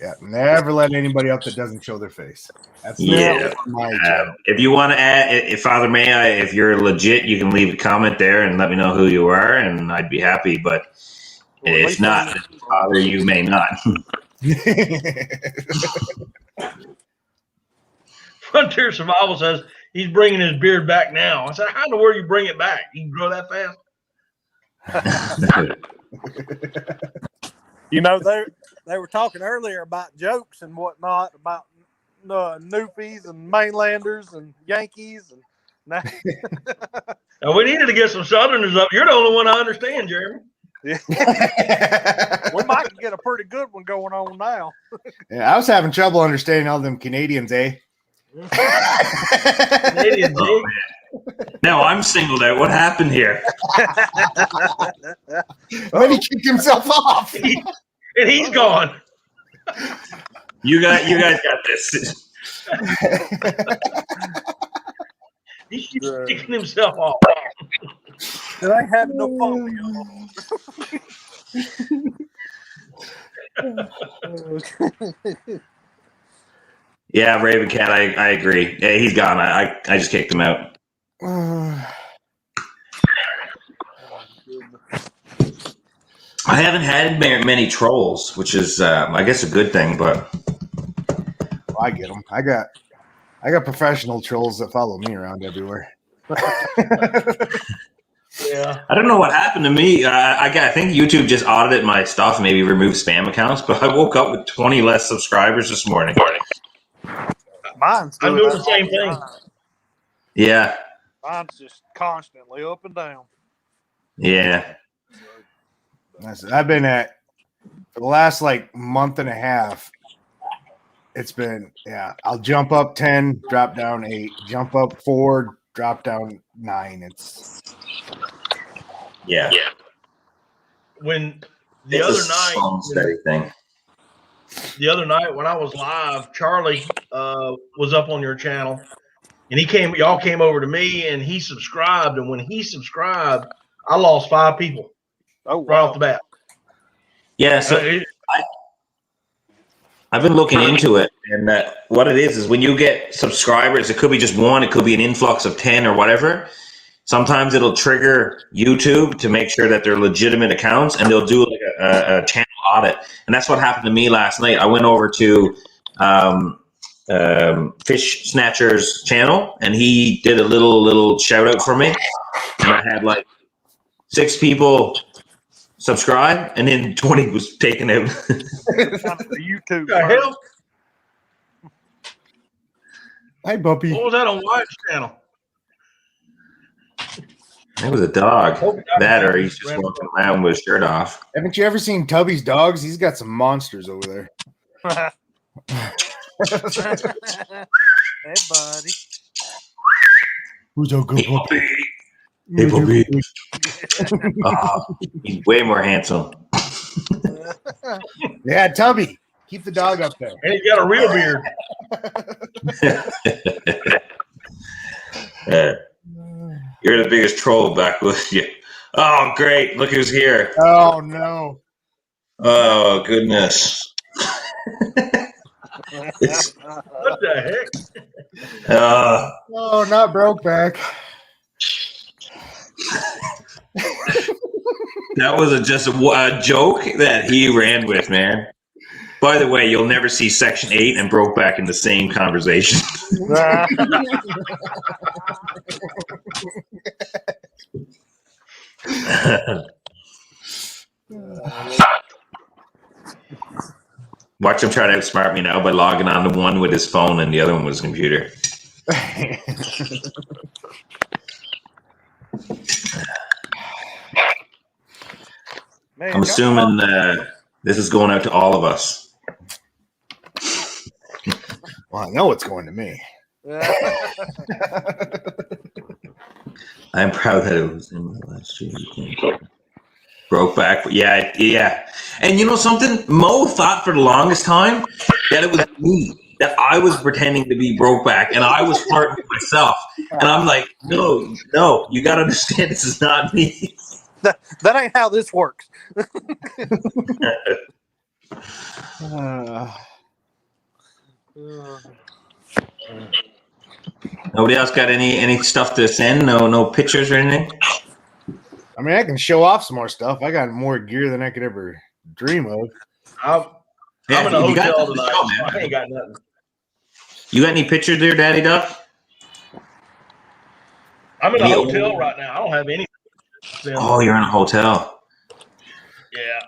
Yeah, never let anybody up that doesn't show their face. That's Yeah. my job. If you want to add, if Father May I, if you're legit, you can leave a comment there and let me know who you are, and I'd be happy. But it's not Father, you may not. Frontier Survival says he's bringing his beard back now. I said, how in the world you bring it back? You can grow that fast? They were talking earlier about jokes and whatnot about Newfies and mainlanders and Yankees and Now, we needed to get some Southerners up. You're the only one I understand, Jeremy. we might get a pretty good one going on now. Yeah, I was having trouble understanding all them Canadians, eh? Canadians, Oh, man. Now I'm singled out. What happened here? Then he kicked himself off. and he's gone. You guys got this. He's kicking himself off. They ain't having no fun. Yeah, Raven Cat, I agree. Yeah, he's gone. I just kicked him out. I haven't had many trolls, which is, I guess, a good thing. But I get them. I got professional trolls that follow me around everywhere. Yeah. I don't know what happened to me. I think YouTube just audited my stuff, maybe removed spam accounts. But I woke up with 20 less subscribers this morning. Mine's I'm doing the same thing. Yeah, Mine's just constantly up and down. yeah. I've been at for the last month and a half. It's been I'll jump up 10, drop down 8, jump up 4, drop down 9. Yeah. When the It's other a night, slow and steady thing. the other night when I was live, Charlie was up on your channel, and y'all came over to me, and he subscribed. And when he subscribed, I lost 5 people right off the bat. Yeah, so I've been looking into it, and what it is when you get subscribers, it could be just one, it could be an influx of 10 or whatever. Sometimes it'll trigger YouTube to make sure that they're legitimate accounts, and they'll do a channel audit. And that's what happened to me last night. I went over to Fish Snatcher's channel, and he did a little shout out for me, and I had 6 people subscribe, and then 20 was taken out. YouTube. The hell? Hi, Bumpy. What was that on Wyatt's channel? It was a dog. That, or he's just walking around with his shirt off. Haven't you ever seen Tubby's dogs? He's got some monsters over there. Hey, buddy. Who's a good puppy? Hey, puppy. He's way more handsome. Yeah, Tubby. Keep the dog up there. And he's got a real beard. You're the biggest troll back with you. Oh, great. Look who's here. Oh, no. Oh, goodness. What the heck? Oh, not Brokeback. That was just a joke that he ran with, man. By the way, you'll never see Section 8 and Brokeback in the same conversation. Watch him try to outsmart me now by logging on to one with his phone and the other one with his computer. Man, I'm assuming this is going out to all of us. Well, I know it's going to me. I'm proud that it was in the last year. Brokeback, yeah. And you know something? Mo thought for the longest time that it was me, that I was pretending to be Brokeback, and I was flirting with myself. And I'm like, no, you got to understand, this is not me. That ain't how this works. Nobody else got any stuff to send? No pictures or anything? I mean, I can show off some more stuff. I got more gear than I could ever dream of. I'm in a hotel tonight. So I ain't got nothing. You got any pictures there, Daddy Duck? I'm in a hotel right now. I don't have any. Oh, you're in a hotel. Yeah.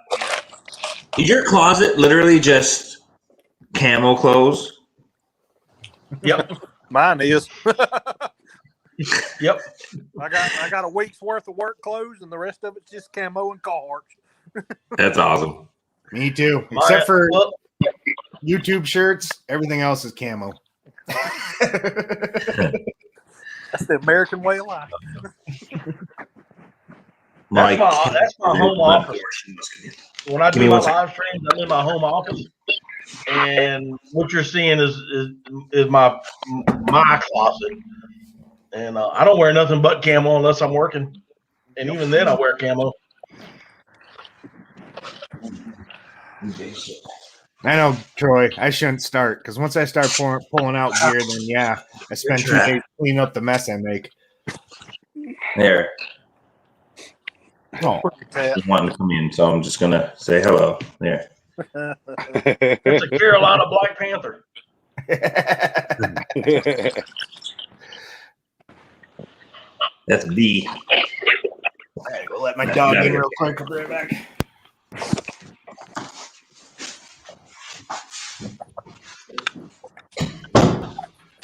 Is your closet literally just camo clothes? Yep. Mine is. Yep. I got a week's worth of work clothes, and the rest of it's just camo and Carhartts. That's awesome. Me too. Except for YouTube shirts, everything else is camo. That's the American way of life. That's my home office. When I do my live streams, I'm in my home office, and what you're seeing is my closet. And I don't wear nothing but camo unless I'm working, and even then I wear camo. I know, Troy. I shouldn't start because once I start pulling out gear, then I spend 2 days cleaning up the mess I make. There. Oh, Just wanting to come in, so I'm just gonna say hello. There. It's a Carolina Black Panther. That's B. I gotta go let my dog in real quick. I'll be right back.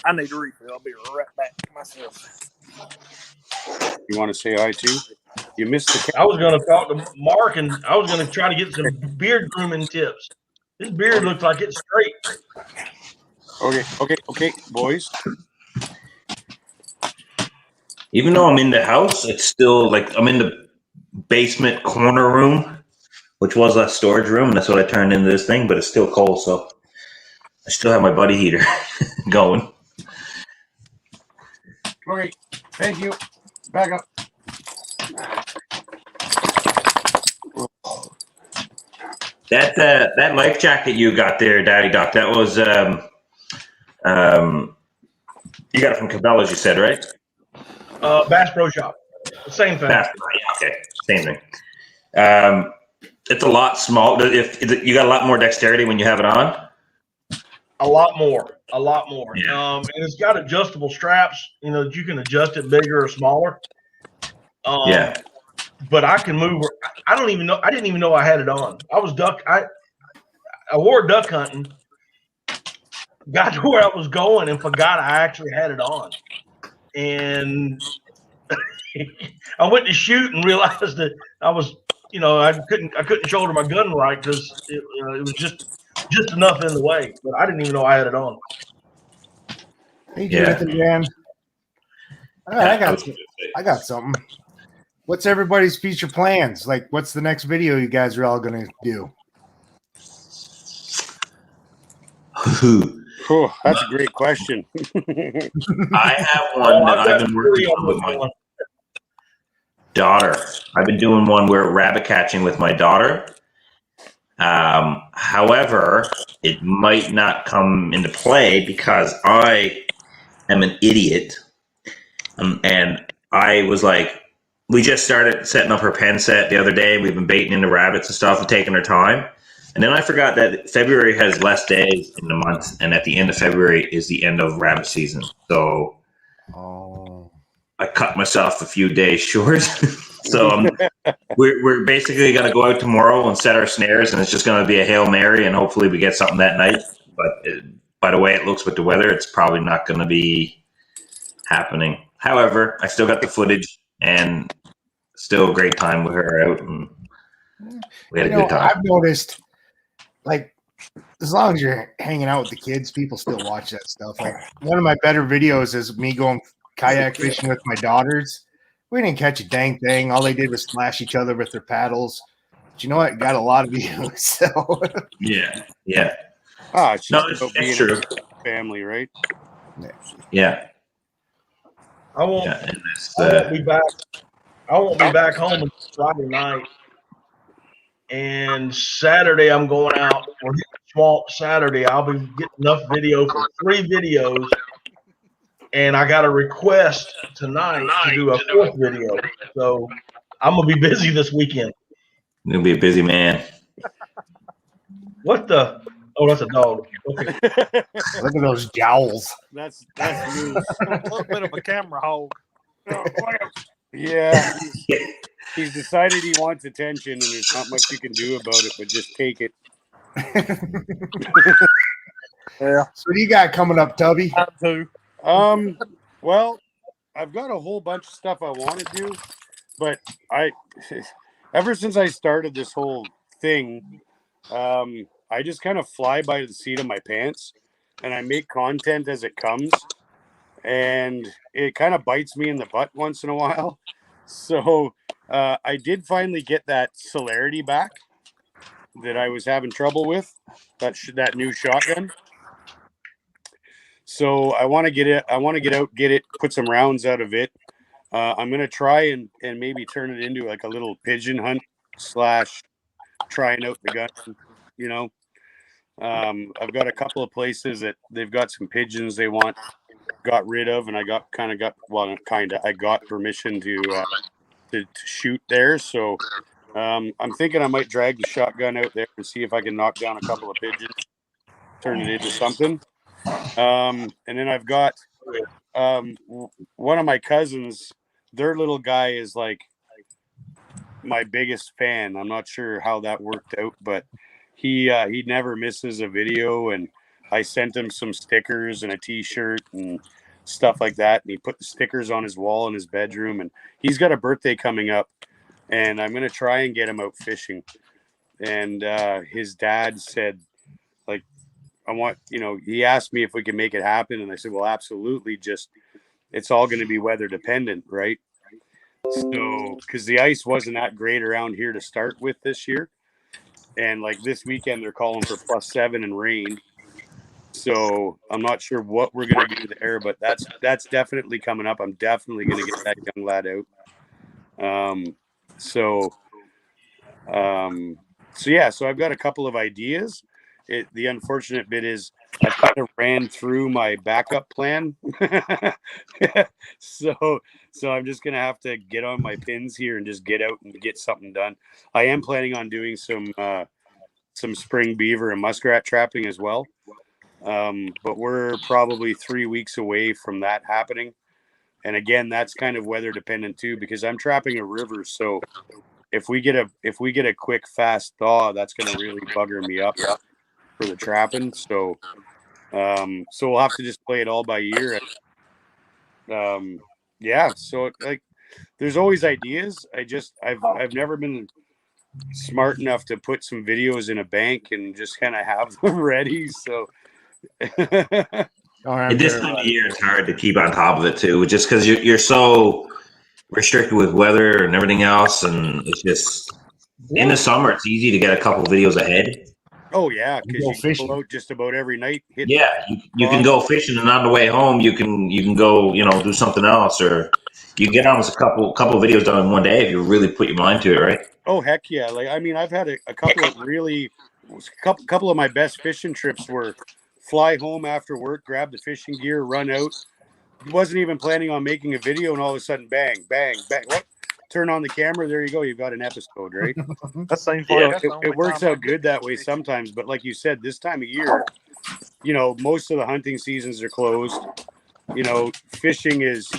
I need a refill. I'll be right back myself. You want to say hi too? You missed the. I was going to talk to Mark, and I was going to try to get some beard grooming tips. His beard looks like it's straight. Okay, boys. Even though I'm in the house, it's still like I'm in the basement corner room, which was a storage room, and that's what I turned into this thing, but it's still cold, so I still have my buddy heater going. Okay, thank you. Back up. That life jacket you got there, Daddy Doc, that was you got it from Cabela's, you said, right? Bass Pro Shop. Same thing. Okay, same thing. It's a lot small. If you got a lot more dexterity when you have it on. A lot more. Yeah. And it's got adjustable straps, that you can adjust it bigger or smaller. Yeah. But I can move. I don't even know. I didn't even know I had it on. I was I wore duck hunting, got to where I was going, and forgot I actually had it on. And I went to shoot and realized that I was, I couldn't shoulder my gun right because it was just enough in the way. But I didn't even know I had it on. Hey, Jonathan, Dan. All right, I got something. What's everybody's future plans? Like, what's the next video you guys are all gonna do? Oh, that's a great question. I have one that I've been working on with my daughter. I've been doing one where rabbit catching with my daughter. However, it might not come into play because I am an idiot. And I was like, we just started setting up her pen set the other day. We've been baiting into rabbits and stuff and taking our time. And then I forgot that February has less days in the month, and at the end of February is the end of rabbit season. So I cut myself a few days short. So we're basically going to go out tomorrow and set our snares, and it's just going to be a Hail Mary, and hopefully we get something that night. But by the way it looks with the weather, it's probably not going to be happening. However, I still got the footage, and still a great time with her out, and we had a good time. I've noticed, like, as long as you're hanging out with the kids, people still watch that stuff. Like, one of my better videos is me going kayak fishing with my daughters. We didn't catch a dang thing. All they did was splash each other with their paddles. But you know what? Got a lot of views. So Yeah. Ah, it's No, just it's about being true. a family, right? Yeah. I won't. Yeah. And it's, I won't be back. I won't be back home until Friday night. And Saturday, I'm going out. We're hitting Swamp Saturday. I'll be getting enough video for 3 videos. And I got a request tonight to do a 4th video. So I'm going to be busy this weekend. you're going to be a busy man. What the? Oh, that's a dog. Okay. look at those jowls. That's news. A little bit of a camera hog. Yeah, he's decided he wants attention, and there's not much you can do about it, but just take it. Yeah. So what do you got coming up, Tubby? Too. Well, I've got a whole bunch of stuff I want to do, but ever since I started this whole thing, I just kind of fly by the seat of my pants, and I make content as it comes, and it kind of bites me in the butt once in a while. So I did finally get that celerity back that I was having trouble with, that new shotgun. So I want to get it. I want to get out, get it, put some rounds out of it. I'm gonna try and maybe turn it into like a little pigeon hunt / trying out the gun. You know, I've got a couple of places that they've got some pigeons they got rid of, and I got permission to shoot there. So I'm thinking I might drag the shotgun out there and see if I can knock down a couple of pigeons, turn it into something. And then I've got one of my cousins, their little guy is like my biggest fan. I'm not sure how that worked out, but he never misses a video, and I sent him some stickers and a t-shirt and stuff like that, and he put the stickers on his wall in his bedroom, and he's got a birthday coming up, and I'm going to try and get him out fishing. And his dad said, like, he asked me if we can make it happen, and I said, well, absolutely, just it's all going to be weather dependent, right? So because the ice wasn't that great around here to start with this year, and like this weekend they're calling for +7 and rain, so I'm not sure what we're going to do there, but that's definitely coming up. I'm definitely going to get that young lad out. So I've got a couple of ideas. The unfortunate bit is I kind of ran through my backup plan. So I'm just going to have to get on my pins here and just get out and get something done. I am planning on doing some spring beaver and muskrat trapping as well. But we're probably 3 weeks away from that happening. And again, that's kind of weather dependent too, because I'm trapping a river. So if we get a quick, fast thaw, that's going to really bugger me up for the trapping. So we'll have to just play it all by ear. So like there's always ideas. I've never been smart enough to put some videos in a bank and just kind of have them ready. So At this time of year, it's hard to keep on top of it too, just because you're so restricted with weather and everything else, and it's just in the summer it's easy to get a couple videos ahead. Oh yeah, because you go out just about every night. Yeah, you can go fishing, and on the way home you can go do something else, or you can get almost a couple videos done in one day if you really put your mind to it, right? Oh heck yeah! Like I mean, I've had a couple of really couple of my best fishing trips were fly home after work, grab the fishing gear, run out. Wasn't even planning on making a video, and all of a sudden, bang, bang, bang. What? Turn on the camera. There you go. You've got an episode, right? That seems Yeah, like that's the it only works time I out good that way sometimes. But like you said, this time of year, you know, most of the hunting seasons are closed. You know, fishing is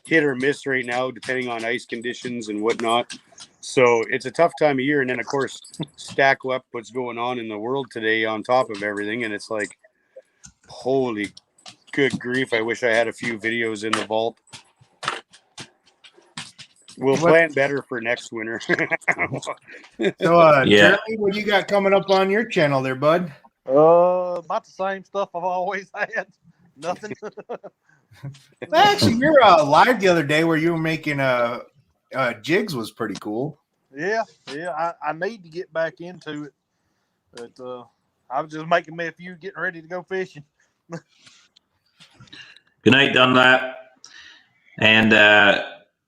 hit or miss right now, depending on ice conditions and whatnot. So it's a tough time of year. And then, of course, stack up what's going on in the world today on top of everything. And it's like, holy good grief. I wish I had a few videos in the vault. We'll plan better for next winter. So, Yeah. Jeremy, what you got coming up on your channel there, bud? about the same stuff I've always had. Nothing. Actually, you're live the other day where you were making jigs was pretty cool. Yeah. I need to get back into it, but I was just making me a few, getting ready to go fishing. Good night, Dunlap. And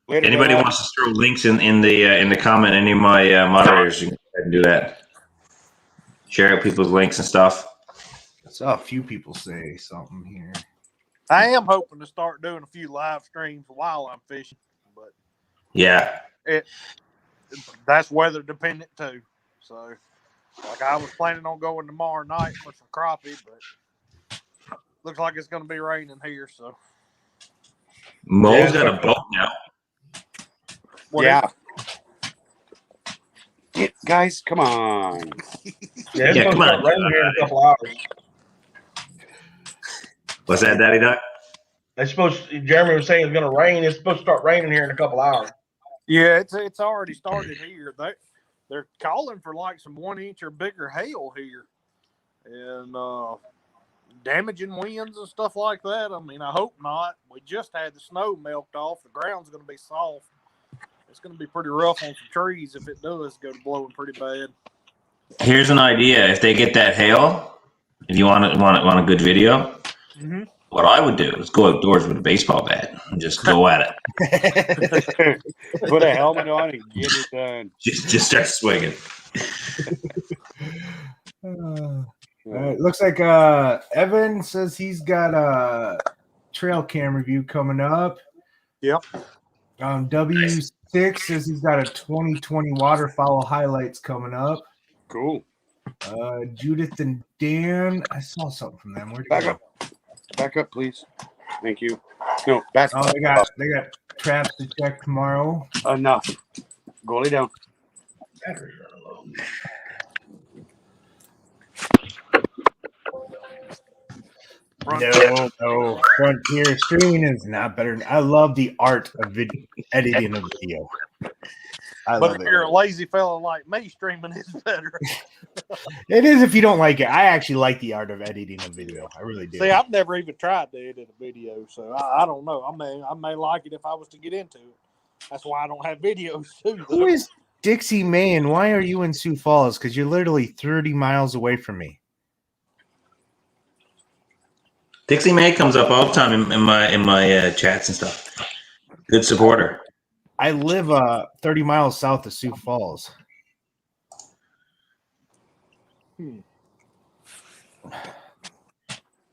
anybody wants to throw links in the comment, any of my moderators, you can go ahead and do that. Share out people's links and stuff. I saw a few people say something here. I am hoping to start doing a few live streams while I'm fishing, but Yeah. that's weather dependent too. So, like, I was planning on going tomorrow night for some crappie, but looks like it's going to be raining here. So, Mo's got a boat now. Yeah. Guys, come on. Yeah, it's Yeah, supposed come to on. start raining here in a couple hours. What's that, Daddy Duck? Jeremy was saying it's going to rain. It's supposed to start raining here in a couple hours. yeah, it's already started here. They're calling for like some 1 inch or bigger hail here, and damaging winds and stuff like that. I mean, I hope not. We just had the snow melt off. The ground's going to be soft. It's going to be pretty rough on some trees if it does go to blowing pretty bad. Here's an idea. If they get that hail, if you want a good video, what I would do is go outdoors with a baseball bat and just go at it. Put a helmet on and get it done. Just start swinging. Looks like Evan says he's got a trail cam review coming up. Yep. W6 says he's got a 2020 waterfowl highlights coming up. Cool. Judith and Dan, I saw something from them. Where'd it Back go? up. Back up, please. Thank you. No, back Oh, up. they got traps to check tomorrow. Enough. Go lay down. Batteries running low. No. Frontier streaming is not better. I love the art of editing a video. I But love if it. you're a lazy fella like me, streaming is better. It is if you don't like it. I actually like the art of editing a video. I really do. See, I've never even tried to edit a video, so I don't know. I may like it if I was to get into it. That's why I don't have videos too. Who is Dixie May and why are you in Sioux Falls? Because you're literally 30 miles away from me. Dixie May comes up all the time in my chats and stuff. Good supporter. I live 30 miles south of Sioux Falls.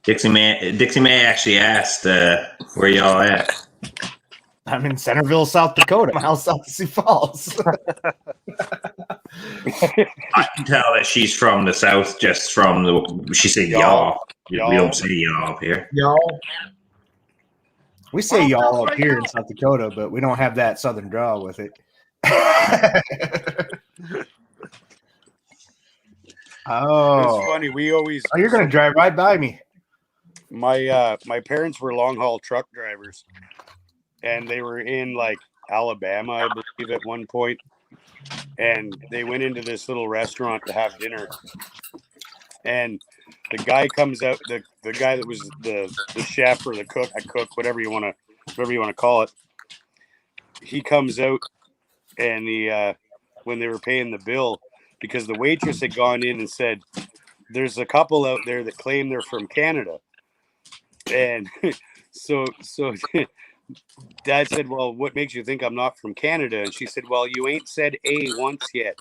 Dixie May actually asked where y'all at. I'm in Centerville, South Dakota, miles south of Sioux Falls. I can tell that she's from the south just from she said y'all. We don't say y'all up here. Y'all. We say y'all up here in South Dakota, but we don't have that southern drawl with it. It's funny. We always. Oh, you're gonna drive right by me. My parents were long haul truck drivers, and they were in like Alabama, I believe, at one point, and they went into this little restaurant to have dinner, and the guy comes out, the guy that was the chef or the cook, whatever you want to call it. He comes out, and when they were paying the bill, because the waitress had gone in and said, "There's a couple out there that claim they're from Canada," and so Dad said, "Well, what makes you think I'm not from Canada?" And she said, "Well, you ain't said A once yet."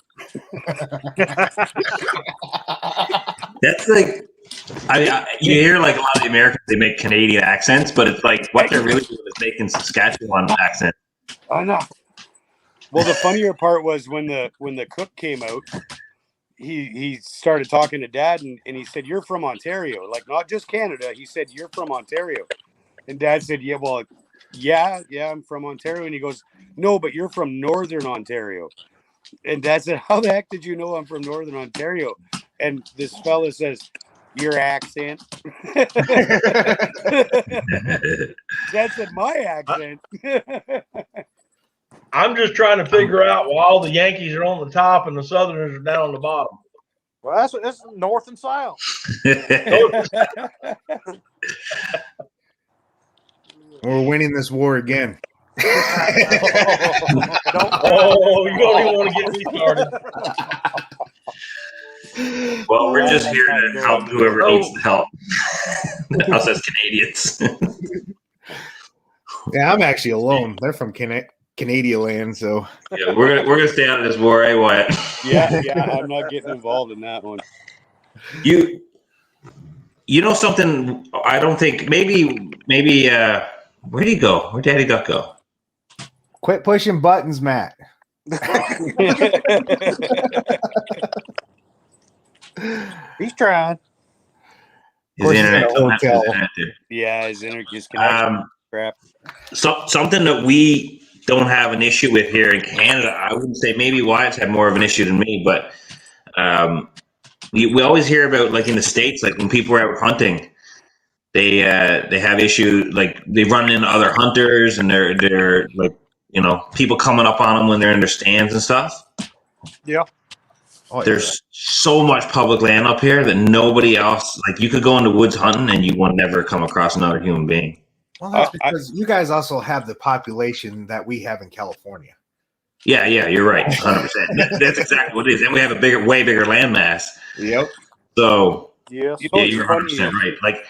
That's like, you hear like a lot of the Americans, they make Canadian accents, but it's like what they're really doing is making Saskatchewan accent. I know. Well, the funnier part was when the cook came out, he started talking to Dad, and he said, "You're from Ontario, like not just Canada." He said, "You're from Ontario," and Dad said, "Yeah, well, yeah, I'm from Ontario." And he goes, "No, but you're from Northern Ontario." And Dad said, "How the heck did you know I'm from Northern Ontario?" And this fella says, "Your accent." Dad said, "My accent." I'm just trying to figure out why all the Yankees are on the top and the Southerners are down on the bottom. Well, that's north and south. We're winning this war again. Oh, you don't even want to get me started. Well, we're just here to help whoever needs the help. Us as Canadians. Yeah, I'm actually alone. They're from Canadian land, so Yeah, we're gonna stay out of this war, eh, Wyatt? Yeah, I'm not getting involved in that one. You know something? I don't think maybe. Where'd he go? Where'd Daddy Duck go? quit pushing buttons, Matt. He's trying. His internet. Hotel. Yeah, his internet disconnection. Crap. So something that we don't have an issue with here in Canada. I wouldn't say maybe Wyatt's had more of an issue than me, but we always hear about like in the States, like when people are out hunting, they have issue like they run into other hunters and they're like people coming up on them when they're in their stands and stuff. Yeah. Oh, There's so much public land up here that nobody else like. You could go into woods hunting and you will never come across another human being. well, that's because you guys also have the population that we have in California. Yeah, you're right, 100%. That's exactly what it is, and we have a way bigger landmass. Yep. So Yeah. yeah, you're 100% right. Like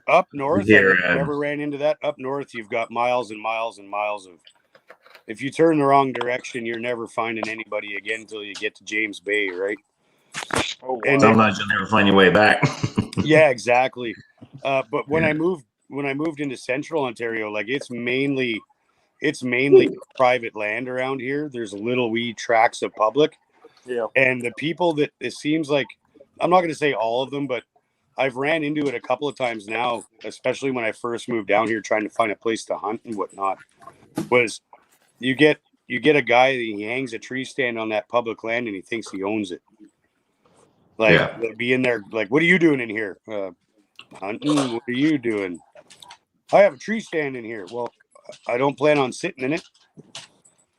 up north, here, I never ran into that. Up north, you've got miles and miles and miles of. If you turn the wrong direction, you're never finding anybody again until you get to James Bay, right? Oh, And sometimes you'll never find your way back. yeah, exactly. But when I moved into Central Ontario, like it's mainly private land around here. There's little wee tracts of public. Yeah. And the people that it seems like, I'm not going to say all of them, but I've ran into it a couple of times now, especially when I first moved down here trying to find a place to hunt and whatnot, was you get a guy that he hangs a tree stand on that public land and he thinks he owns it. Like they'll be in there like, "What are you doing in here?" "Hunting." "What are you doing?" "I have a tree stand in here." "Well, I don't plan on sitting in it."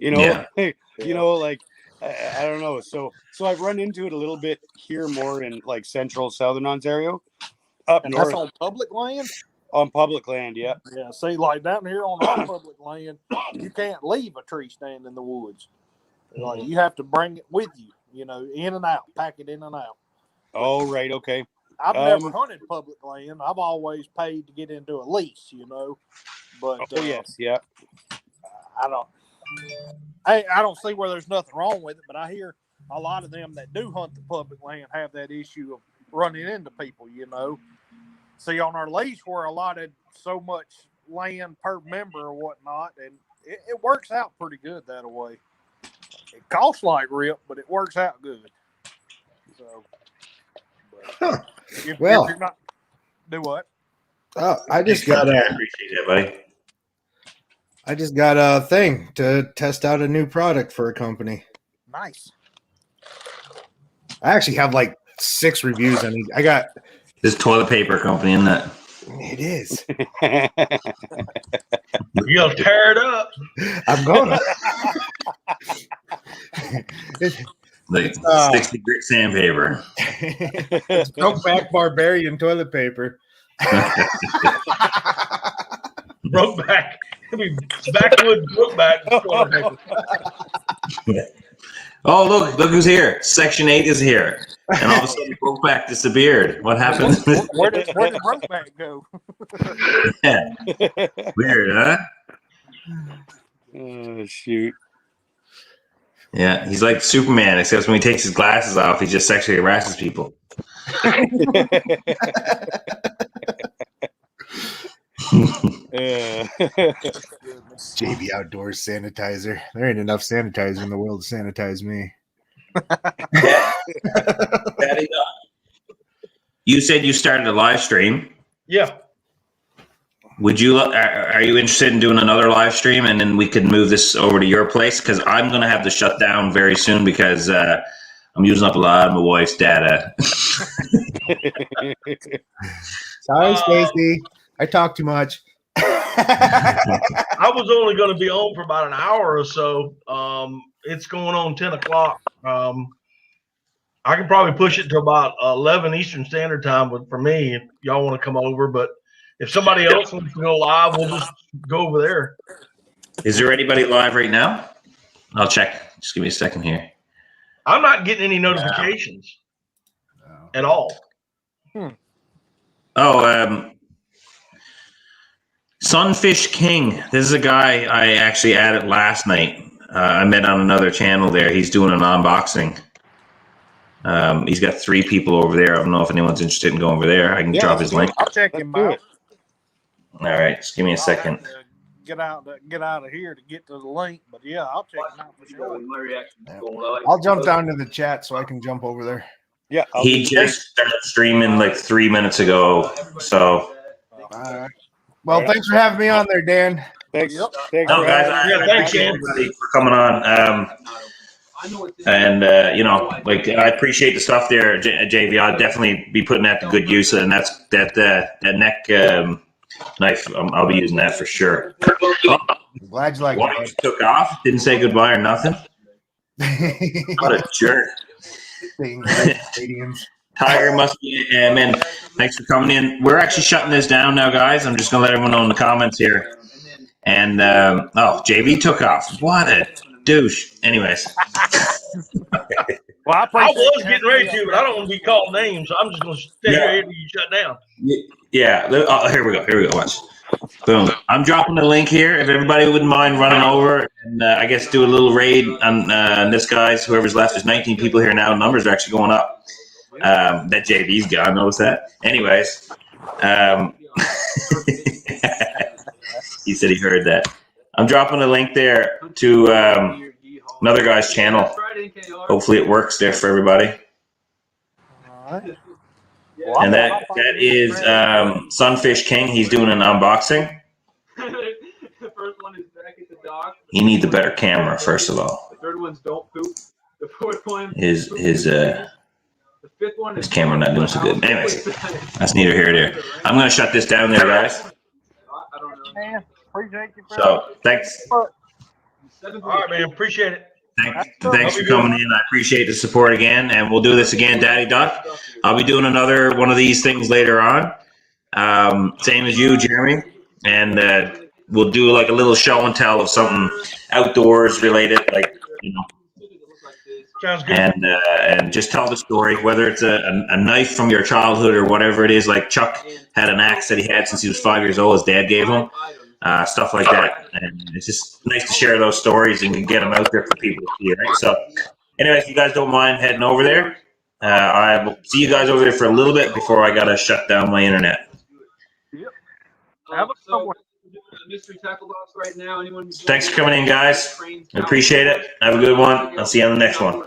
Like I don't know. So I've run into it a little bit here more in like central southern Ontario. Up And north that's on public land? on public land, yeah. Yeah. See, like down here on our public land, you can't leave a tree stand in the woods. Like you have to bring it with you, in and out, pack it in and out. Oh, right, okay. I've never hunted public land. I've always paid to get into a lease, But Oh yes, yeah. I don't see where there's nothing wrong with it, but I hear a lot of them that do hunt the public land have that issue of running into people, See, on our lease, we're allotted so much land per member or whatnot, and it works out pretty good that way. It costs like rip, but it works out good. So, if you're not, do what? Oh, I just got I appreciate that, buddy. I just got a thing to test out a new product for a company. Nice. I actually have like 6 reviews on it. I got This toilet paper company, isn't it? it is. You're gonna tear it up. I'm gonna. Like 60 grit sandpaper. It's Brokeback Barbarian toilet paper. Brokeback. I mean, backwood Brokeback. Oh, look who's here. Section 8 is here. And all of a sudden, Brokeback disappeared. What happened? Where did Brokeback go? Yeah. Weird, huh? Oh, shoot. Yeah, he's like Superman, except when he takes his glasses off, he just sexually harasses people. JB Outdoors sanitizer. There ain't enough sanitizer in the world to sanitize me. You said you started a live stream. Yeah. Would you? Are you interested in doing another live stream, and then we could move this over to your place? Because I'm going to have to shut down very soon because I'm using up a lot of my wife's data. Sorry, Stacy. I talk too much. I was only going to be on for about an hour or so. It's going on 10 o'clock. I can probably push it to about 11 Eastern Standard Time for me if y'all want to come over. But if somebody else wants to go live, we'll just go over there. Is there anybody live right now? I'll check. Just give me a second here. I'm not getting any notifications at all. Oh, Sunfish King. This is a guy I actually added last night. I met on another channel there. He's doing an unboxing. He's got 3 people over there. I don't know if anyone's interested in going over there. I can drop his link. I'll check him out. All right, just give me a second. I'll have to get out of here to get to the link, but yeah, I'll check him out for sure. I'll jump down to the chat so I can jump over there. Yeah. He just started streaming like 3 minutes ago. So, All right. Well, thanks for having me on there, Dan. Thanks. no, guys, Thanks, thank Dan. everybody for coming on. And like I appreciate the stuff there, JV. I'll definitely be putting that to good use, and that's that neck knife. I'll be using that for sure. I'm glad you like One just took off, didn't say goodbye or nothing. it. What a jerk! Tiger must be. Man, thanks for coming in. We're actually shutting this down now, guys. I'm just gonna let everyone know in the comments here. And JV took off. What a douche. Anyways. Well, I was getting ready to, but I don't want to be called names. So I'm just going to stay here until you shut down. Yeah. Oh, here we go. Watch. Boom. I'm dropping the link here. If everybody wouldn't mind running over and I guess do a little raid on this guy's, whoever's left. There's 19 people here now. Numbers are actually going up. That JV's guy knows that. Anyways. He said he heard that. I'm dropping a link there to another guy's channel. Hopefully it works there for everybody. And that is Sunfish King. He's doing an unboxing. The first one is back at the dock. He needs a better camera, first of all. The third one's don't poop. The fourth one. His fifth one his camera not doing so good. Anyways, that's neither here nor there. I'm gonna shut this down there, guys. I don't know. Man, appreciate you. So thanks. All right, man. Appreciate it. Thanks for coming in. I appreciate the support again, and we'll do this again, Daddy Duck. I'll be doing another one of these things later on. Same as you, Jeremy, and we'll do like a little show and tell of something outdoors related, like Sounds good. and just tell the story, whether it's a knife from your childhood or whatever it is. Like Chuck had an axe that he had since he was 5 years old. His dad gave him. Stuff like that, and it's just nice to share those stories and get them out there for people to see. Right. So, anyway, if you guys don't mind heading over there, I will see you guys over there for a little bit before I gotta shut down my internet. Have a good one. Mystery tackle box right now. Anyone? Thanks for coming in, guys. I appreciate it. Have a good one. I'll see you on the next one.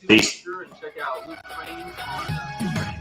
Peace. Check out Luke Cranes on